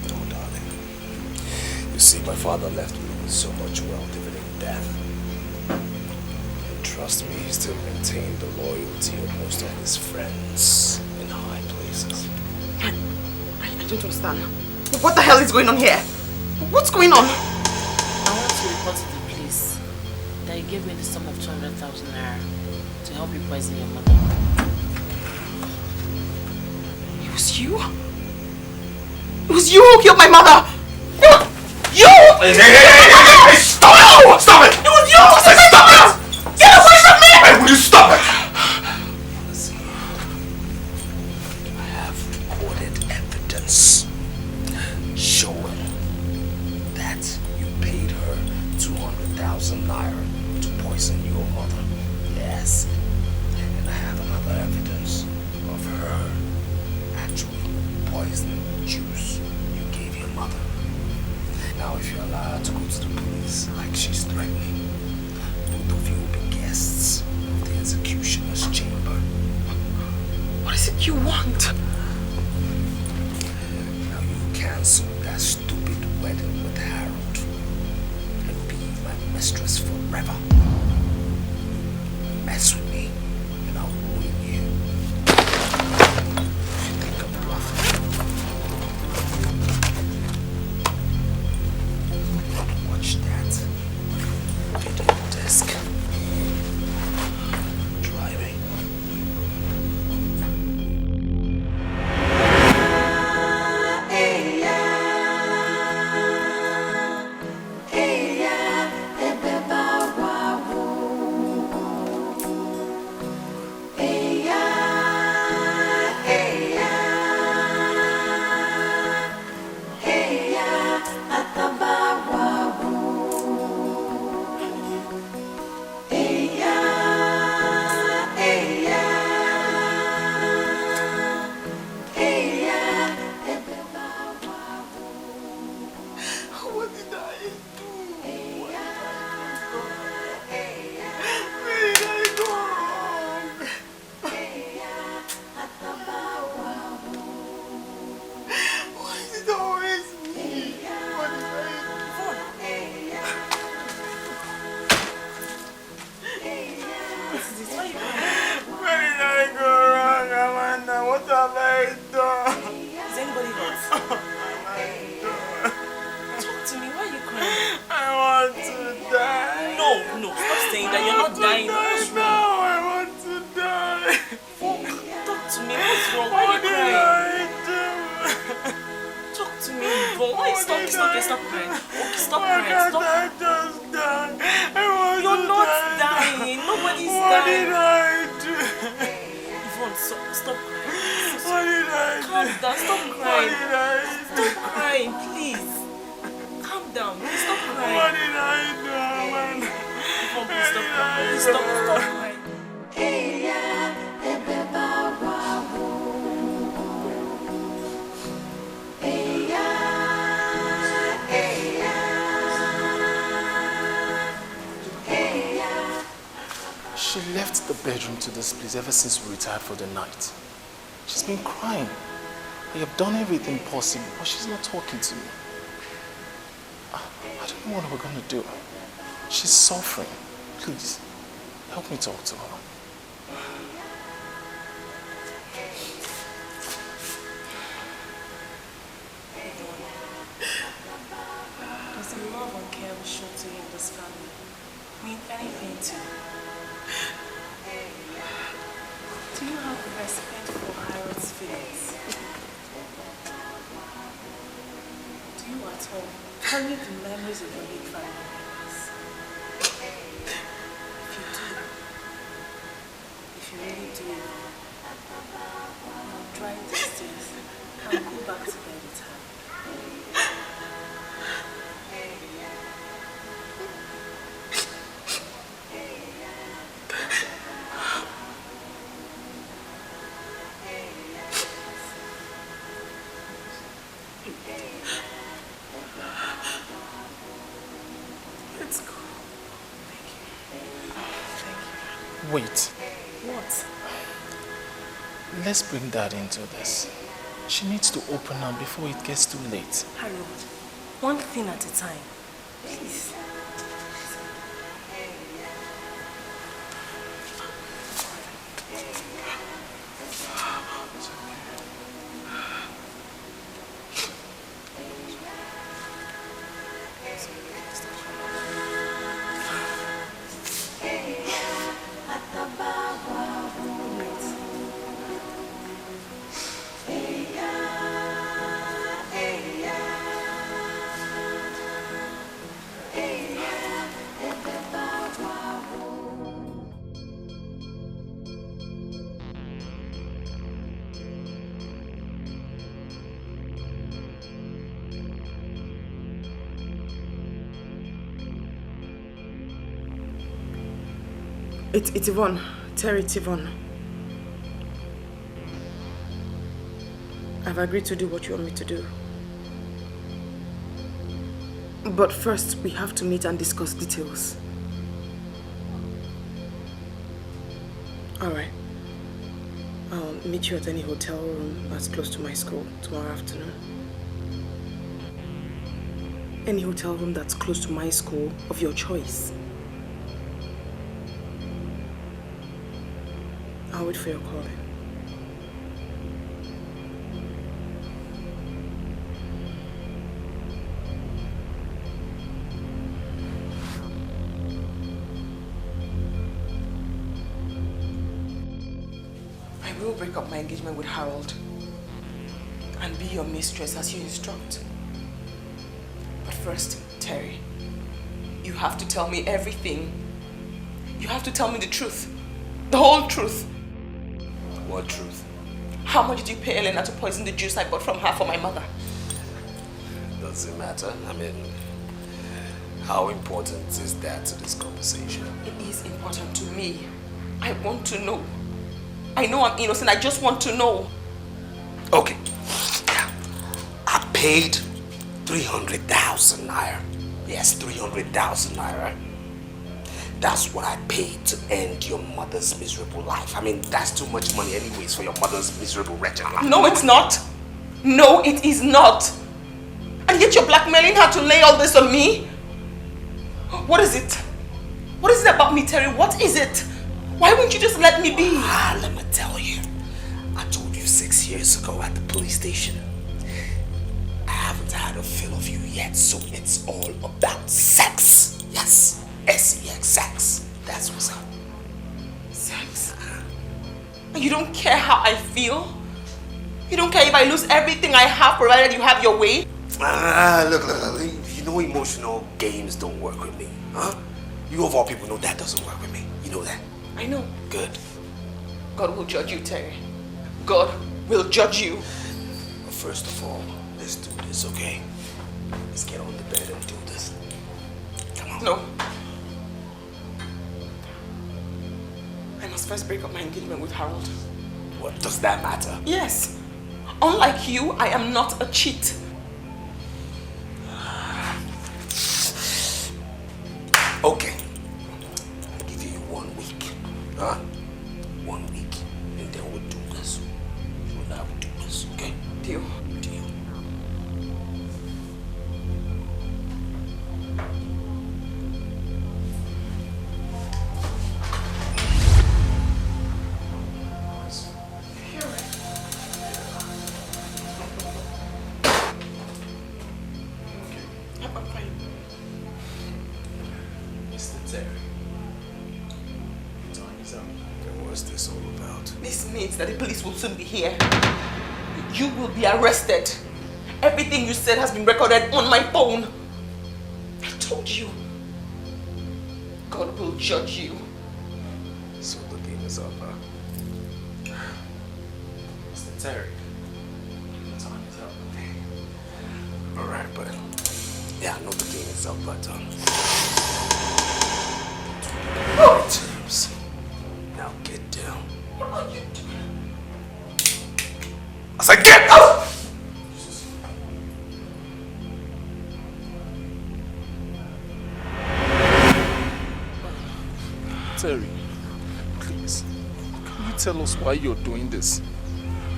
No, darling. You see, my father left me with so much wealth, even in death. And trust me, he still maintained the loyalty of most of his friends in high places. I don't understand. What the hell is going on here? What's going on? I want to report to the police that you gave me the sum of 200,000 naira to help you poison your mother. It was you? It was you who killed my mother! You! Hey, stop it! Stop it! It was you! Stop it! Get away from me! Hey, will you stop it? Listen, I have recorded evidence showing that you paid her 200,000 naira to poison your mother. Yes. And I have another evidence of her actually poisoning the juice you gave your mother. Now, if you allow her to go to the police like she's threatening, both of you will be guests of the executioner's chamber. What is it you want? Now you cancel that stupid wedding with Harold and be my mistress forever. Mess with me and I'll ruin you. You think I'm bluffing? Watch that video disc. Driving. What did I do? Where did I go wrong? Why is it always me? What did I do? Where did I go wrong, Amanda? What have I done? Is anybody hurt? Talk to me, why are you crying? I want to die. No, stop saying that. You're not dying. What's wrong? No, I want to die. Talk to me, what's wrong? Why are you crying? Talk to me, Ivonne. Why? Stop crying. Okay, stop crying. Stop. I just die? You're not dying. Nobody's dying. What did I do? Ivonne, stop crying. What did I do? Calm down. Stop crying. What did I do? Stop crying, please. Calm down. Please stop crying. What did I do, Amanda? Ivonne, please stop crying. Please stop crying. She left the bedroom to this place ever since we retired for the night. She's been crying. I have done everything possible, but she's not talking to me. I don't know what we're going to do. She's suffering. Please, help me talk to her. Does the love and care we show to you in this family mean anything to you? Do you have respect for Harold's feelings? Do you at all? carry the memories of your big family members. If you really do, you'll dry these tears and go back to bed with her. Let's go. Wait. What? Let's bring Dad into this. She needs to open up before it gets too late. Harold, one thing at a time. Please. It's Ivonne. Terry, it's Ivonne. I've agreed to do what you want me to do. But first, we have to meet and discuss details. Alright. I'll meet you at any hotel room that's close to my school tomorrow afternoon. Any hotel room that's close to my school of your choice. I'll wait for your call then. I will break up my engagement with Harold and be your mistress as you instruct. But first, Terry, you have to tell me everything. You have to tell me the truth. The whole truth. What truth? How much did you pay Elena to poison the juice I bought from her for my mother? Does it matter? I mean, how important is that to this conversation? It is important to me. I want to know. I know I'm innocent. I just want to know. Okay. I paid 300,000 naira. Yes, 300,000 naira. That's what I paid to end your mother's miserable life. I mean, that's too much money anyways for your mother's miserable wretched life. No, it's not. No, it is not. And yet you're blackmailing her to lay all this on me? What is it? What is it about me, Terry? What is it? Why won't you just let me be? Let me tell you. I told you 6 years ago at the police station. I haven't had a feel of you yet, so it's all about sex. Yes. S-E-X, sex. That's what's up. Sex? And you don't care how I feel? You don't care if I lose everything I have provided you have your way? Look. You know emotional games don't work with me, huh? You of all people know that doesn't work with me. You know that? I know. Good. God will judge you, Terry. God will judge you. But first of all, let's do this, okay? Let's get on the bed and do this. Come on. No. I must first break up my engagement with Harold. What, does that matter? Yes. Unlike you, I am not a cheat. Okay. I'll give you 1 week. Huh? 1 week. And then we'll do this. You and I will do this, okay? Deal. Deal. That the police will soon be here. You will be arrested. Everything you said has been recorded on my phone. told you. God will judge you. So the game is up, huh? Mr. Terry, the time is up. Alright, but yeah, I know the game is up, but terms. Now get down. What are you doing? I said get out! Terry, please, can you tell us why you're doing this?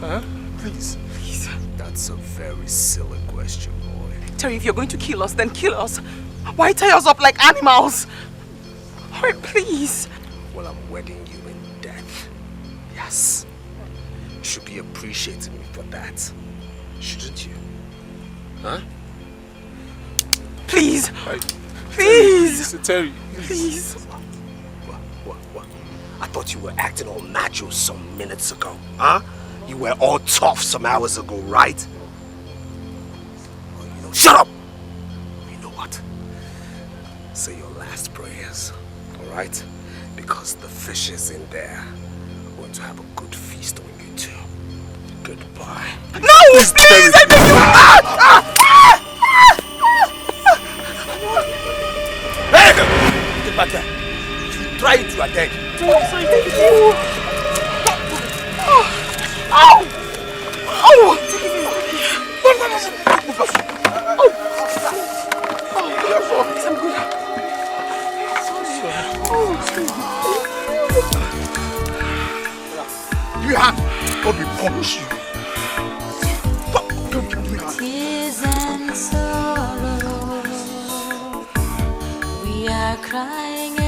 Huh? Please. Please. That's a very silly question, boy. Terry, if you're going to kill us, then kill us. Why tie us up like animals? Alright, please. Well, I'm wedding you in death. Yes. You should be appreciating me for that. Shouldn't you? Huh? Please. Please. Mr. Terry, please. What? I thought you were acting all macho some minutes ago. Huh? You were all tough some hours ago, right? Well, you know, shut up! You know what? Say your last prayers, alright? Because the fish is in there. We're going to have a good feast on you two. Goodbye. No! Please! I beg you! Hey! Get back there. You try it, you are dead. Sorry, thank you. Ow! Oh! Take it easy. I'm good. You have God will punish you. Tears and sorrow, we are crying